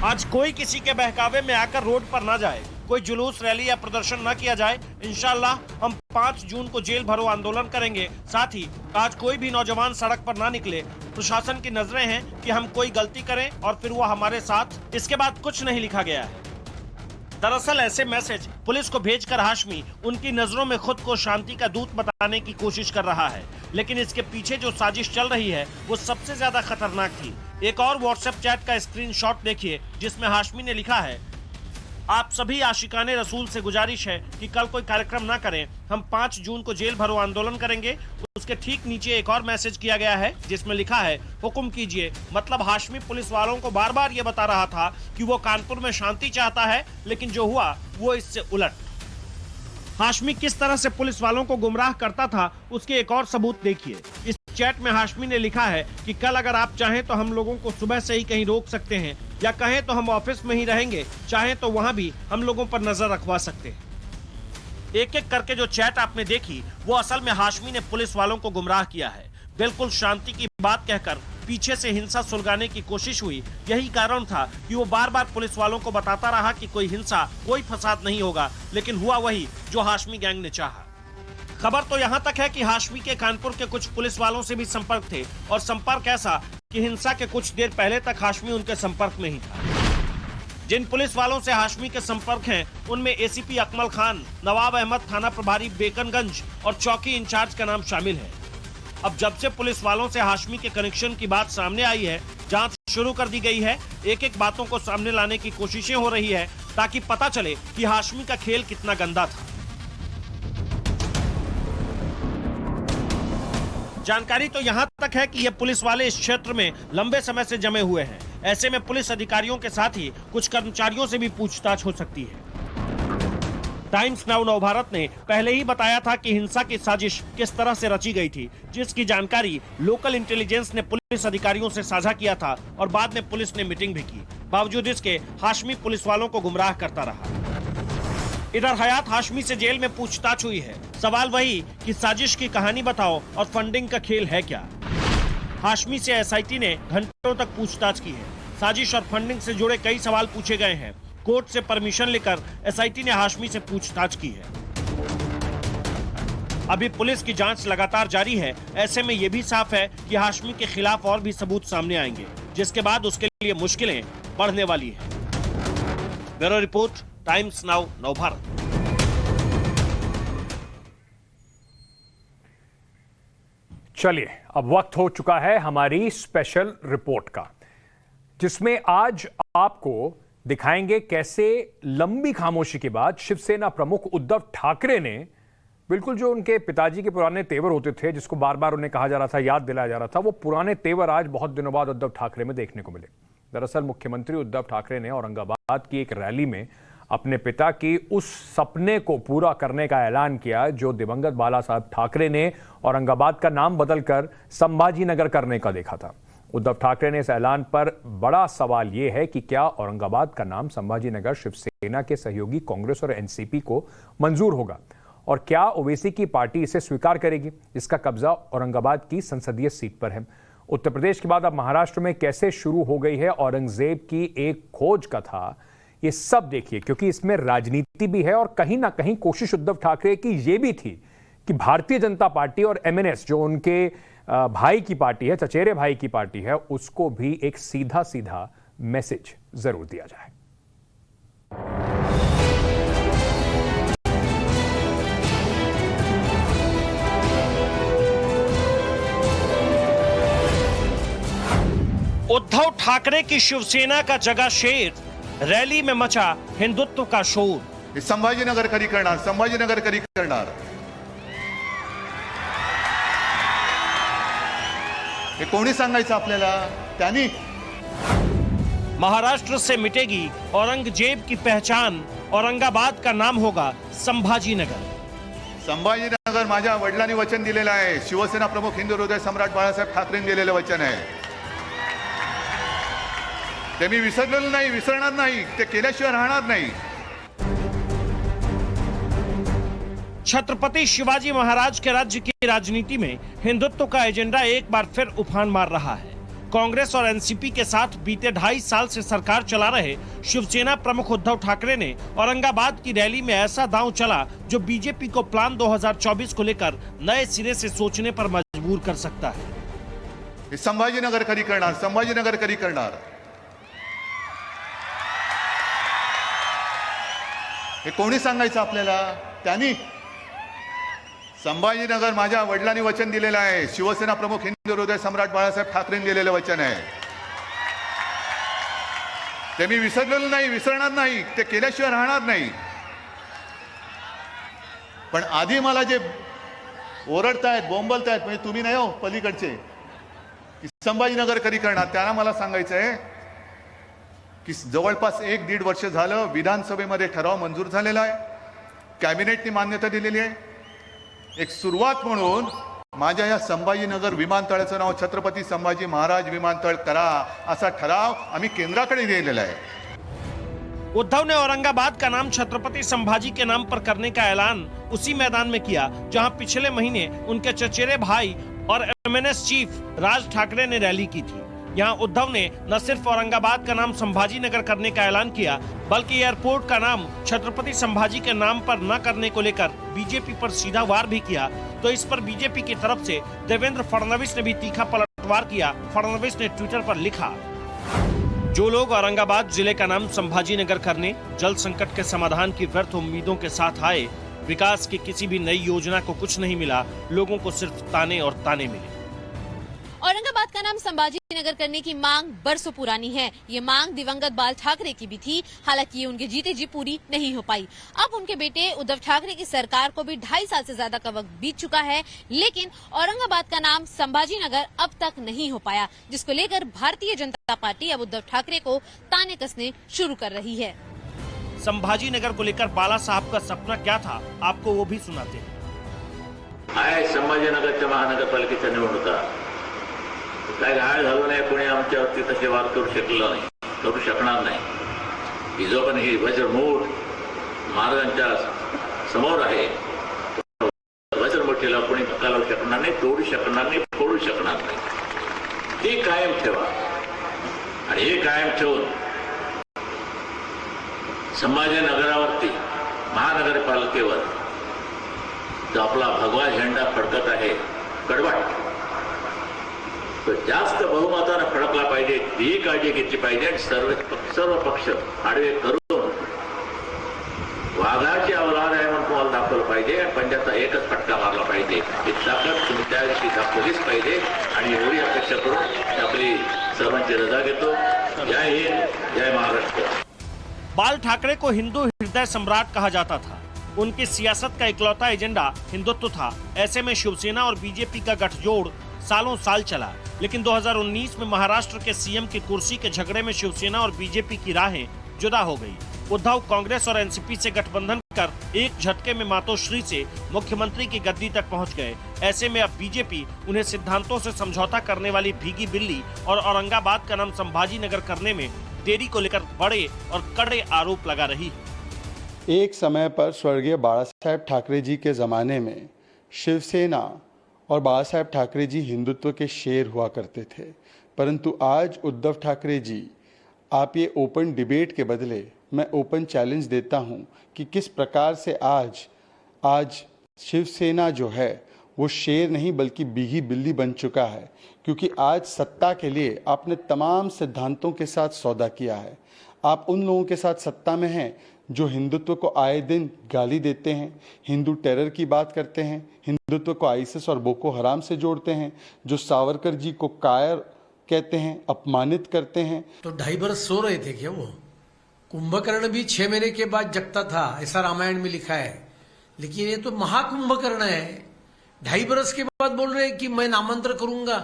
आज कोई किसी के बहकावे में आकर रोड पर ना जाए, कोई जुलूस, रैली या प्रदर्शन न किया जाए। इंशाल्लाह हम 5 जून को जेल भरो आंदोलन करेंगे। साथ ही आज कोई भी नौजवान सड़क पर ना निकले। प्रशासन की नजरें हैं कि हम कोई गलती करें और फिर वो हमारे साथ। इसके बाद कुछ नहीं लिखा गया है। दरअसल ऐसे मैसेज पुलिस को भेजकर हाशमी उनकी नजरों में खुद को शांति का दूत बताने की कोशिश कर रहा है, लेकिन इसके पीछे जो साजिश चल रही है वो सबसे ज्यादा खतरनाक थी। एक और व्हाट्सएप चैट का स्क्रीनशॉट देखिए, जिसमें हाशमी ने लिखा है, आप सभी आशिकाने रसूल से गुजारिश है कि कल कोई कार्यक्रम ना करें, हम 5 जून को जेल भरो आंदोलन करेंगे। उसके ठीक नीचे एक और मैसेज किया गया है जिसमें लिखा है, हुक्म कीजिए। मतलब हाशमी पुलिस वालों को बार बार ये बता रहा था कि वो कानपुर में शांति चाहता है, लेकिन जो हुआ वो इससे उलट। हाशमी किस तरह से पुलिस वालों को गुमराह करता था उसके एक और सबूत देखिए। इस चैट में हाशमी ने लिखा है कि कल अगर आप चाहें तो हम लोगों को सुबह से ही कहीं रोक सकते हैं, या कहें तो हम ऑफिस में ही रहेंगे, चाहें तो वहां भी हम लोगों पर नजर रखवा सकते हैं। एक एक करके जो चैट आपने देखी वो असल में हाशमी ने पुलिस वालों को गुमराह किया है। बिल्कुल शांति की बात कहकर पीछे से हिंसा सुलगाने की कोशिश हुई। यही कारण था कि वो बार बार पुलिस वालों को बताता रहा कि कोई हिंसा, कोई फसाद नहीं होगा, लेकिन हुआ वही जो हाशमी गैंग ने चाहा। खबर तो यहाँ तक है कि हाशमी के कानपुर के कुछ पुलिस वालों से भी संपर्क थे, और संपर्क ऐसा कि हिंसा के कुछ देर पहले तक हाशमी उनके संपर्क में ही था। जिन पुलिस वालों से हाशमी के संपर्क हैं, उनमें एसीपी अकमल खान, नवाब अहमद थाना प्रभारी बेकनगंज और चौकी इंचार्ज का नाम शामिल है। अब जब से पुलिस वालों से हाशमी के कनेक्शन की बात सामने आई है, जांच शुरू कर दी गई है। एक एक बातों को सामने लाने की कोशिशें हो रही है ताकि पता चले कि हाशमी का खेल कितना गंदा था। जानकारी तो यहाँ तक है कि ये पुलिस वाले इस क्षेत्र में लंबे समय से जमे हुए हैं। ऐसे में पुलिस अधिकारियों के साथ ही कुछ कर्मचारियों से भी पूछताछ हो सकती है। टाइम्स नाउ नवभारत ने पहले ही बताया था कि हिंसा की साजिश किस तरह से रची गई थी, जिसकी जानकारी लोकल इंटेलिजेंस ने पुलिस अधिकारियों से साझा किया था, और बाद में पुलिस ने मीटिंग भी की। बावजूद इसके हाशमी पुलिस वालों को गुमराह करता रहा। इधर हयात हाशमी से जेल में पूछताछ हुई है। सवाल वही कि साजिश की कहानी बताओ और फंडिंग का खेल है क्या। हाशमी से एसआईटी ने घंटों तक पूछताछ की है। साजिश और फंडिंग से जुड़े कई सवाल पूछे गए हैं। कोर्ट से परमिशन लेकर एसआईटी ने हाशमी से पूछताछ की है। अभी पुलिस की जांच लगातार जारी है। ऐसे में यह भी साफ है कि हाशमी के खिलाफ और भी सबूत सामने आएंगे, जिसके बाद उसके लिए मुश्किलें बढ़ने वाली है। Bureau report, times now Navbharat. चलिए, अब वक्त हो चुका है हमारी स्पेशल रिपोर्ट का, जिसमें आज आपको दिखाएंगे कैसे लंबी खामोशी के बाद शिवसेना प्रमुख उद्धव ठाकरे ने बिल्कुल जो उनके पिताजी के पुराने तेवर होते थे, जिसको बार बार उन्हें कहा जा रहा था, याद दिलाया जा रहा था, वो पुराने तेवर आज बहुत दिनों बाद उद्धव ठाकरे में देखने को मिले। दरअसल मुख्यमंत्री उद्धव ठाकरे ने औरंगाबाद की एक रैली में अपने पिता की उस सपने को पूरा करने का ऐलान किया जो दिवंगत बाला साहब ठाकरे ने औरंगाबाद का नाम बदलकर संभाजी नगर करने का देखा था। उद्धव ठाकरे ने इस ऐलान पर बड़ा सवाल यह है कि क्या औरंगाबाद का नाम संभाजी नगर शिवसेना के सहयोगी कांग्रेस और एनसीपी को मंजूर होगा और क्या ओवैसी की पार्टी इसे स्वीकार करेगी? इसका कब्जा औरंगाबाद की संसदीय सीट पर है। उत्तर प्रदेश के बाद अब महाराष्ट्र में कैसे शुरू हो गई है औरंगजेब की एक खोज कथा, ये सब देखिए, क्योंकि इसमें राजनीति भी है और कहीं ना कहीं कोशिश उद्धव ठाकरे की ये भी थी कि भारतीय जनता पार्टी और एमएनएस जो उनके भाई की पार्टी है, चचेरे भाई की पार्टी है, उसको भी एक सीधा सीधा मैसेज जरूर दिया जाए। उद्धव ठाकरे की शिवसेना का जगा शेर, रैली में मचा हिंदुत्व का शोर। संभाजीनगर कधी करणार, संभाजीनगर कधी करणार, हे कोणी सांगायचं आपल्याला? त्यांनी महाराष्ट्र से मिटेगी औरंगजेब की पहचान, औरंगाबाद का नाम होगा संभाजीनगर। संभाजीनगर माझ्या वडिलांनी वचन दिलेलं आहे, शिवसेना प्रमुख हिंदू हृदय सम्राट बाळासाहेब ठाकरेंनी दिलेलं वचन आहे, ते मी विसरलेलं नाही, विसरणार नाही, ते केल्याशिवाय राहणार नाही। छत्रपति शिवाजी महाराज के राज्य की राजनीति में हिंदुत्व का एजेंडा एक बार फिर उफान मार रहा है। कांग्रेस और एनसीपी के साथ बीते 2.5 साल से सरकार चला रहे शिवसेना प्रमुख उद्धव ठाकरे ने औरंगाबाद की रैली में ऐसा दांव चला जो बीजेपी को प्लान 2024 को लेकर नए सिरे से सोचने पर मजबूर कर सकता है। संभाजीनगर कधी करणार, संभाजीनगर कधी करणार, हे कोणी सांगायचं आपल्याला? त्यांनी संभाजीनगर माझ्या वडिलांनी वचन दिलेलं आहे, शिवसेना प्रमुख हिंदू हृदय सम्राट बाळासाहेब ठाकरेंनी दिलेलं वचन आहे, ते मी विसरलेलं नाही, विसरणार नाही, ते केल्याशिवाय राहणार नाही। पण आधी मला जे ओरडतायत, बोंबलतायत, म्हणजे तुम्ही नाही हो, पलीकडचे, की संभाजीनगर कधी करणार, त्यांना मला सांगायचं आहे की जवळपास 1-1.5 वर्ष झालं विधानसभेमध्ये ठराव मंजूर झालेला आहे, कॅबिनेटने मान्यता दिलेली आहे। एक सुरुवात म्हणून माझ्या या संभाजीनगर विमानतळाचं नाव छत्रपती संभाजी महाराज विमानतळ करा असा ठराव आम्ही केंद्राकडे दिलेला है। उद्धव ने औरंगाबाद का नाम छत्रपति संभाजी के नाम पर करने का ऐलान उसी मैदान में किया जहां पिछले महीने उनके चचेरे भाई और एमएनएस चीफ राज ठाकरे ने रैली की थी। यहाँ उद्धव ने न सिर्फ औरंगाबाद का नाम संभाजी नगर करने का ऐलान किया, बल्कि एयरपोर्ट का नाम छत्रपति संभाजी के नाम पर न करने को लेकर बीजेपी पर सीधा वार भी किया। तो इस पर बीजेपी की तरफ से देवेंद्र फडणवीस ने भी तीखा पलटवार किया। फडणवीस ने ट्विटर पर लिखा, जो लोग औरंगाबाद जिले का नाम संभाजी नगर करने, जल संकट के समाधान की व्यर्थ उम्मीदों के साथ आए, विकास की किसी भी नई योजना को कुछ नहीं मिला, लोगों को सिर्फ ताने और ताने मिले। औरंगाबाद का नाम संभाजी नगर करने की मांग बरसों पुरानी है। ये मांग दिवंगत बाल ठाकरे की भी थी, हालांकि ये उनके जीते जी पूरी नहीं हो पाई। अब उनके बेटे उद्धव ठाकरे की सरकार को भी 2.5 साल से ज्यादा का वक्त बीत चुका है, लेकिन औरंगाबाद का नाम संभाजी नगर अब तक नहीं हो पाया, जिसको लेकर भारतीय जनता पार्टी अब उद्धव ठाकरे को ताने कसने शुरू कर रही है। संभाजी नगर को लेकर बाला साहब का सपना क्या था, आपको वो भी सुनाते हैं। संभाजीनगरच्या महानगरपालिकेच्या निवडणुका काय घाळ झालं नाही, कोणी आमच्यावरती तसे वाद करू शकलेलं नाही, करू शकणार नाही। ही जो पण ही वज्रमूठ महाराजांच्या समोर आहे, वज्रमुठीला कोणी धक्का लावू शकणार नाही, तोडू शकणार नाही, फोडू शकणार नाही। ती कायम ठेवा आणि हे कायम ठेवून संभाजीनगरावरती महानगरपालिकेवर जो आपला भगवा झेंडा फडकत आहे कडवाट, तो जास्त बहुमताने फडकला पाहिजे, ही काळजी घेतली पाहिजे आणि सर्व पक्ष आडवे करून वाघाची अवलाद आहे म्हणून तुम्हाला दाखवलं पाहिजे आणि पंजाबचा एकच फटका मारला पाहिजे। ही ताकद तुम्ही त्या दिवशी दाखवलीच पाहिजे आणि एवढी अपेक्षा करून आपली सर्वांची रजा घेतो। जय हिंद, जय महाराष्ट्र। बाल ठाकरे को हिंदू हृदय सम्राट कहा जाता था। उनकी सियासत का इकलौता एजेंडा हिंदुत्व था। ऐसे में शिवसेना और बीजेपी का गठजोड़ सालों साल चला, लेकिन 2019 में महाराष्ट्र के सीएम की कुर्सी के झगड़े में शिवसेना और बीजेपी की राहें जुदा हो गई। उद्धव कांग्रेस और एनसीपी से गठबंधन कर एक झटके में मातोश्री से मुख्यमंत्री की गद्दी तक पहुंच गए। ऐसे में अब बीजेपी उन्हें सिद्धांतों से समझौता करने वाली भीगी बिल्ली और औरंगाबाद का नाम संभाजी नगर करने में देरी को लेकर बड़े और कड़े आरोप लगा रही है। एक समय पर स्वर्गीय बाला साहेब ठाकरे जी के ज़माने में शिवसेना और बाला साहेब ठाकरे जी हिंदुत्व के शेर हुआ करते थे, परंतु आज उद्धव ठाकरे जी, आप ये ओपन डिबेट के बदले मैं ओपन चैलेंज देता हूं कि किस प्रकार से आज शिवसेना जो है वो शेर नहीं बल्कि भीगी बिल्ली बन चुका है, क्योंकि आज सत्ता के लिए आपने तमाम सिद्धांतों के साथ सौदा किया है। आप उन लोगों के साथ सत्ता में हैं जो हिंदुत्व को आए दिन गाली देते हैं, हिंदू टेरर की बात करते हैं, हिंदुत्व को आईएसआईएस और बोको हराम से जोड़ते हैं, जो सावरकर जी को कायर कहते हैं, अपमानित करते हैं। तो 2.5 बरस सो रहे थे क्या वो? कुंभकर्ण भी 6 महीने के बाद जगता था, ऐसा रामायण में लिखा है। लेकिन ये तो महाकुंभकर्ण है, 2.5 बरस के बाद बोल रहे हैं कि मैं नामांतर करूंगा।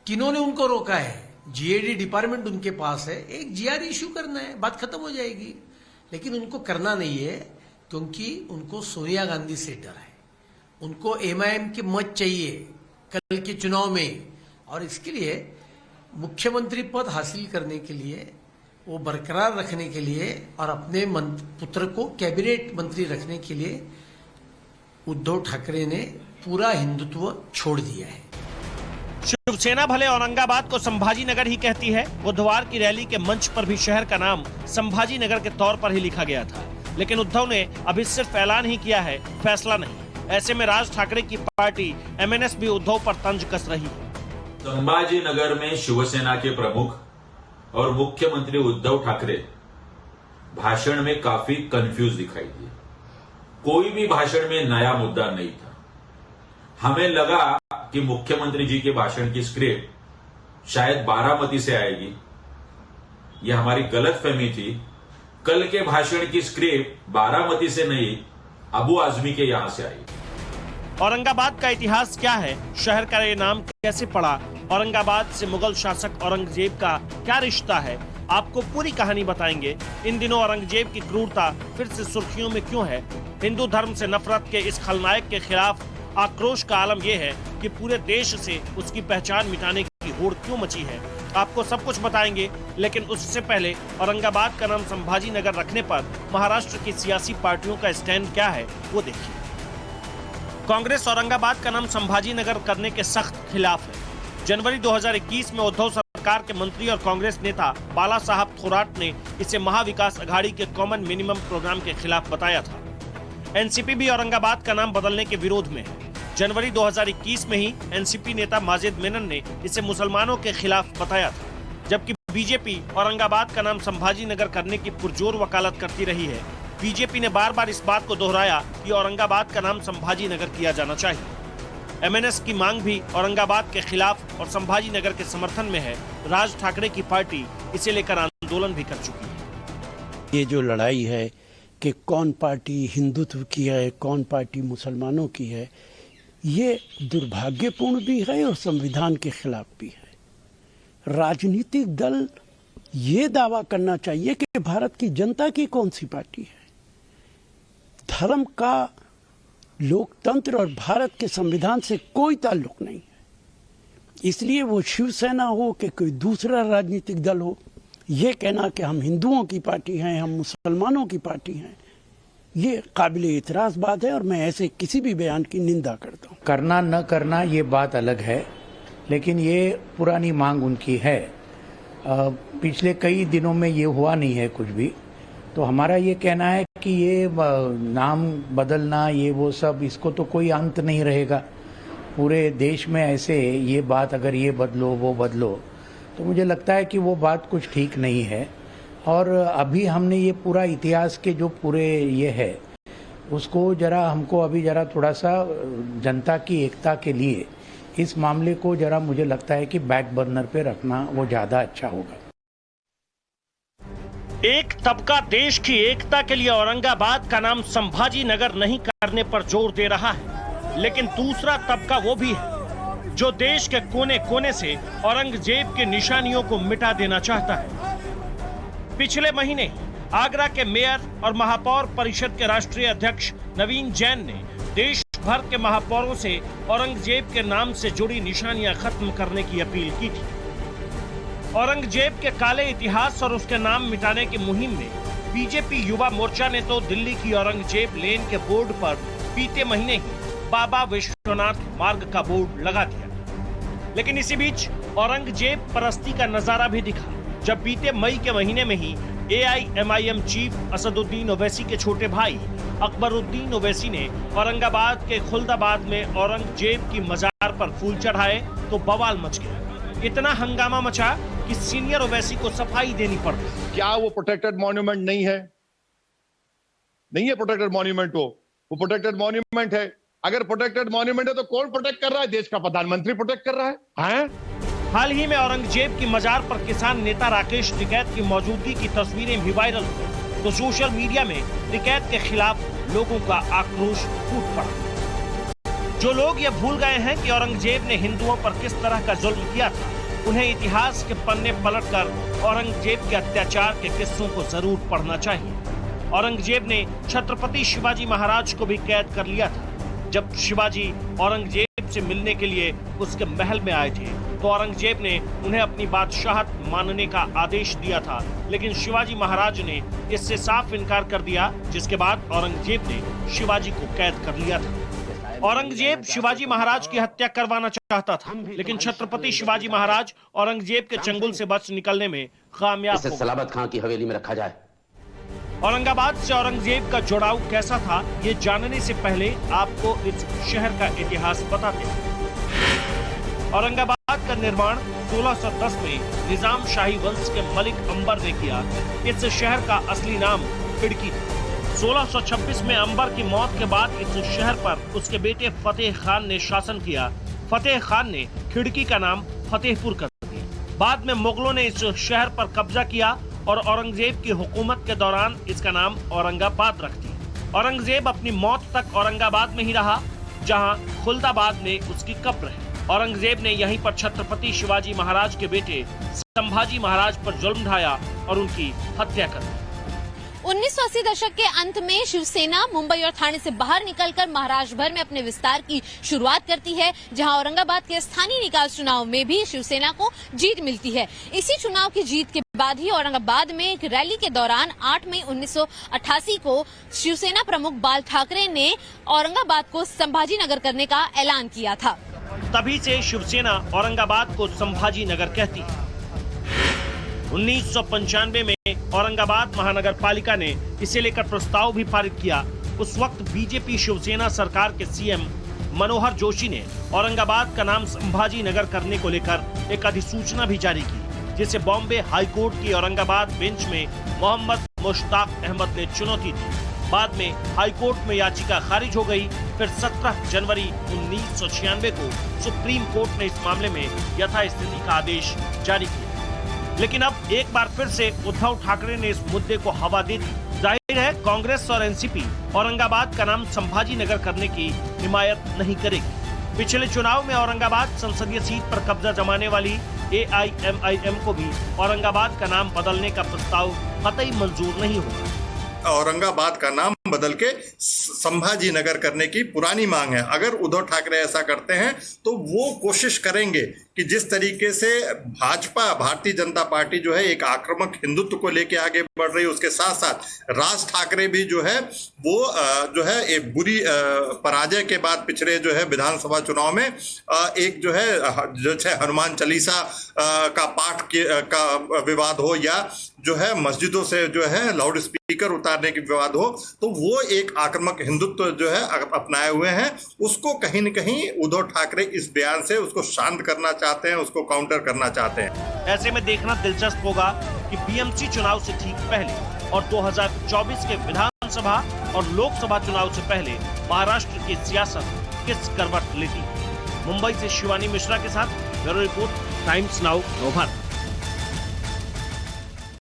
किन्होंने उनको रोका है? जीएडी डिपार्टमेंट उनके पास है, एक जीआर इश्यू करना है, बात खत्म हो जाएगी। लेकिन उनको करना नहीं है, क्योंकि उनको सोनिया गांधी से डर है, उनको एमआईएम के मत चाहिए कल के चुनाव में, और इसके लिए मुख्यमंत्री पद हासिल करने के लिए, वो बरकरार रखने के लिए और अपने पुत्र को कैबिनेट मंत्री रखने के लिए उद्धव ठाकरे ने पूरा हिंदुत्व छोड़ दिया है। शिवसेना भले औरंगाबाद को संभाजी नगर ही कहती है, बुधवार की रैली के मंच पर भी शहर का नाम संभाजी नगर के तौर पर ही लिखा गया था, लेकिन उद्धव ने अभी सिर्फ ऐलान ही किया है, फैसला नहीं। ऐसे में राज ठाकरे की पार्टी एमएनएस भी उद्धव पर तंज कस रही है। संभाजी नगर में शिवसेना के प्रमुख और मुख्यमंत्री उद्धव ठाकरे भाषण में काफी कंफ्यूज दिखाई दिए। कोई भी भाषण में नया मुद्दा नहीं था। हमें लगा कि मुख्यमंत्री जी के भाषण की स्क्रिप्ट शायद बारामती से आएगी, यह हमारी गलतफहमी थी। कल के भाषण की स्क्रिप्ट बारामती से नहीं, अबू आजमी के यहां से आई। औरंगाबाद का इतिहास क्या है? शहर का ये नाम कैसे पड़ा? औरंगाबाद से मुगल शासक औरंगजेब का क्या रिश्ता है? आपको पूरी कहानी बताएंगे। इन दिनों औरंगजेब की क्रूरता फिर से सुर्खियों में क्यों है? हिंदू धर्म से नफरत के इस खलनायक के खिलाफ आक्रोश का आलम यह है कि पूरे देश से उसकी पहचान मिटाने की होड़ क्यों मची है। आपको सब कुछ बताएंगे, लेकिन उससे पहले औरंगाबाद का नाम संभाजी नगर रखने पर महाराष्ट्र की सियासी पार्टियों का स्टैंड क्या है वो देखिए। कांग्रेस औरंगाबाद का नाम संभाजी नगर करने के सख्त खिलाफ है। जनवरी 2021 में उद्धव सरकार के मंत्री और कांग्रेस नेता बाला साहब थोराट ने इसे महाविकास अघाड़ी के कॉमन मिनिमम प्रोग्राम के खिलाफ बताया था। एनसीपी भी औरंगाबाद का नाम बदलने के विरोध में है। जनवरी 2021 में ही एनसीपी नेता माजिद मेनन ने इसे मुसलमानों के खिलाफ बताया था, जबकि बीजेपी औरंगाबाद का नाम संभाजी नगर करने की पुरजोर वकालत करती रही है। बीजेपी ने बार बार इस बात को दोहराया कि औरंगाबाद का नाम संभाजी नगर किया जाना चाहिए। एमएनएस की मांग भी औरंगाबाद के खिलाफ और संभाजी नगर के समर्थन में है। राज ठाकरे की पार्टी इसे लेकर आंदोलन भी कर चुकी है। ये जो लड़ाई है कि कौन पार्टी हिंदुत्व की है, कौन पार्टी मुसलमानों की है, ये दुर्भाग्यपूर्ण भी है और संविधान के खिलाफ भी है। राजनीतिक दल ये दावा करना चाहिए कि भारत की जनता की कौन सी पार्टी है। धर्म का, लोकतंत्र और भारत के संविधान से कोई ताल्लुक नहीं है। इसलिए वो शिवसेना हो कि कोई दूसरा राजनीतिक दल हो, ये कहना कि हम हिंदुओं की पार्टी हैं, हम मुसलमानों की पार्टी हैं, ये काबिले इतराज़ बात है और मैं ऐसे किसी भी बयान की निंदा करता हूँ। करना न करना ये बात अलग है, लेकिन ये पुरानी मांग उनकी है। पिछले कई दिनों में ये हुआ नहीं है कुछ भी, तो हमारा ये कहना है कि ये नाम बदलना, ये वो सब, इसको तो कोई अंत नहीं रहेगा। पूरे देश में ऐसे ये बात, अगर ये बदलो वो बदलो, तो मुझे लगता है कि वो बात कुछ ठीक नहीं है। और अभी हमने ये पूरा इतिहास के जो पूरे ये है उसको जरा, हमको अभी जरा थोड़ा सा जनता की एकता के लिए इस मामले को जरा, मुझे लगता है कि बैक बर्नर पे रखना वो ज़्यादा अच्छा होगा। एक तबका देश की एकता के लिए औरंगाबाद का नाम संभाजी नगर नहीं करने पर जोर दे रहा है, लेकिन दूसरा तबका वो भी है जो देश के कोने कोने से औरंगजेब की निशानियों को मिटा देना चाहता है। पिछले महीने आगरा के मेयर और महापौर परिषद के राष्ट्रीय अध्यक्ष नवीन जैन ने देश भर के महापौरों से औरंगजेब के नाम से जुड़ी निशानियां खत्म करने की अपील की थी। औरंगजेब के काले इतिहास और उसके नाम मिटाने की मुहिम में बीजेपी युवा मोर्चा ने तो दिल्ली की औरंगजेब लेन के बोर्ड पर बीते महीने ही बाबा विश्वनाथ मार्ग का बोर्ड लगा दिया। लेकिन इसी बीच औरंगजेब परस्ती का नजारा भी दिखा जब बीते मई के महीने में ही AIMIM चीफ असदुद्दीन ओवैसी के छोटे भाई अकबरुद्दीन ओवैसी ने औरंगाबाद के खुल्दाबाद में औरंगजेब की मजार पर फूल चढ़ाए तो बवाल मच गया। इतना हंगामा मचा कि सीनियर ओवैसी को सफाई देनी पड़ी। क्या वो प्रोटेक्टेड मॉन्यूमेंट नहीं है? नहीं है प्रोटेक्टेड मॉन्यूमेंट, वो प्रोटेक्टेड मॉन्यूमेंट है। अगर प्रोटेक्टेड मॉन्यूमेंट है तो कौन प्रोटेक्ट कर रहा है? देश का प्रधानमंत्री प्रोटेक्ट कर रहा है। हाल ही में औरंगजेब की मजार पर किसान नेता राकेश टिकैत की मौजूदगी की तस्वीरें भी वायरल हुई तो सोशल मीडिया में टिकैत के खिलाफ लोगों का आक्रोश फूट पड़ा। जो लोग ये भूल गए हैं कि औरंगजेब ने हिंदुओं पर किस तरह का जुल्म किया था, उन्हें इतिहास के पन्ने पलटकर औरंगजेब के अत्याचार के किस्सों को जरूर पढ़ना चाहिए। औरंगजेब ने छत्रपति शिवाजी महाराज को भी कैद कर लिया था। जब शिवाजी औरंगजेब से मिलने के लिए उसके महल में आए थे तो औरंगजेब ने उन्हें अपनी बादशाहत मानने का आदेश दिया था, लेकिन शिवाजी महाराज ने इससे साफ इनकार कर दिया, जिसके बाद औरंगजेब ने शिवाजी को कैद कर लिया था। औरंगजेब शिवाजी महाराज की हत्या करवाना चाहता था, लेकिन छत्रपति शिवाजी महाराज औरंगजेब के चंगुल से बच निकलने में कामयाब हो गए। सलाबत खां की हवेली में रखा जाए। औरंगाबाद से औरंगजेब का जुड़ाव कैसा था, ये जानने से पहले आपको इस शहर का इतिहास बताते हैं। औरंगाबाद का निर्माण 1610 में निजाम शाही वंश के मलिक अंबर ने किया। इस शहर का असली नाम खिड़की था। 1626 में अंबर की मौत के बाद इस शहर पर उसके बेटे फतेह खान ने शासन किया। फतेह खान ने खिड़की का नाम फतेहपुर कर दिया। बाद में मुगलों ने इस शहर पर कब्जा किया और औरंगजेब की हुकूमत के दौरान इसका नाम औरंगाबाद रख दिया। औरंगजेब अपनी मौत तक औरंगाबाद में ही रहा, जहां खुल्दाबाद में उसकी कब्र है। औरंगजेब ने यहीं पर छत्रपति शिवाजी महाराज के बेटे संभाजी महाराज पर जुल्म ढाया और उनकी हत्या कर दी। 1980 दशक के अंत में शिवसेना मुंबई और ठाणे से बाहर निकलकर महाराष्ट्र भर में अपने विस्तार की शुरुआत करती है, जहां औरंगाबाद के स्थानीय निकाय चुनाव में भी शिवसेना को जीत मिलती है। इसी चुनाव की जीत के बाद ही औरंगाबाद में एक रैली के दौरान 8 मई 1988 को शिवसेना प्रमुख बाल ठाकरे ने औरंगाबाद को संभाजी नगर करने का ऐलान किया था। तभी से शिवसेना औरंगाबाद को संभाजी नगर कहती है। 1995 में औरंगाबाद महानगर पालिका ने इसे लेकर प्रस्ताव भी पारित किया। उस वक्त बीजेपी शिवसेना सरकार के सीएम मनोहर जोशी ने औरंगाबाद का नाम संभाजी नगर करने को लेकर एक अधिसूचना भी जारी की, जिसे बॉम्बे हाईकोर्ट की औरंगाबाद बेंच में मोहम्मद मुश्ताक अहमद ने चुनौती दी। बाद में हाईकोर्ट में याचिका खारिज हो गई। फिर 17 जनवरी 1996 को सुप्रीम कोर्ट ने इस मामले में यथास्थिति का आदेश जारी किया। लेकिन अब एक बार फिर से उद्धव ठाकरे ने इस मुद्दे को हवा दे दी। जाहिर है कांग्रेस और एनसीपी औरंगाबाद का नाम संभाजी नगर करने की हिमायत नहीं करेगी। पिछले चुनाव में औरंगाबाद संसदीय सीट पर कब्जा जमाने वाली AIMIM को भी औरंगाबाद का नाम बदलने का प्रस्ताव कतई मंजूर नहीं होगा। औरंगाबाद का नाम बदल के संभाजी नगर करने की पुरानी मांग है। अगर उद्धव ठाकरे ऐसा करते हैं तो वो कोशिश करेंगे कि जिस तरीके से भाजपा भारतीय जनता पार्टी जो है एक आक्रामक हिंदुत्व को लेके आगे बढ़ रही है, उसके साथ साथ राज ठाकरे भी जो है वो जो है एक बुरी पराजय के बाद पिछले जो है विधानसभा चुनाव में एक जो है हनुमान चालीसा का पाठ का विवाद हो या जो है मस्जिदों से जो है लाउड स्पीकर उतारने की विवाद हो, तो वो एक आक्रामक हिंदुत्व जो है अपनाए हुए हैं। उसको कहीं न कहीं उद्धव ठाकरे इस बयान से उसको शांत करना चाहते हैं, उसको काउंटर करना चाहते हैं। ऐसे में देखना दिलचस्प होगा कि बीएमसी चुनाव से ठीक पहले और 2024 के विधानसभा और लोकसभा चुनाव से पहले महाराष्ट्र की सियासत किस करवट लेती। मुंबई से शिवानी मिश्रा के साथ bureau report, times now, Navbharat.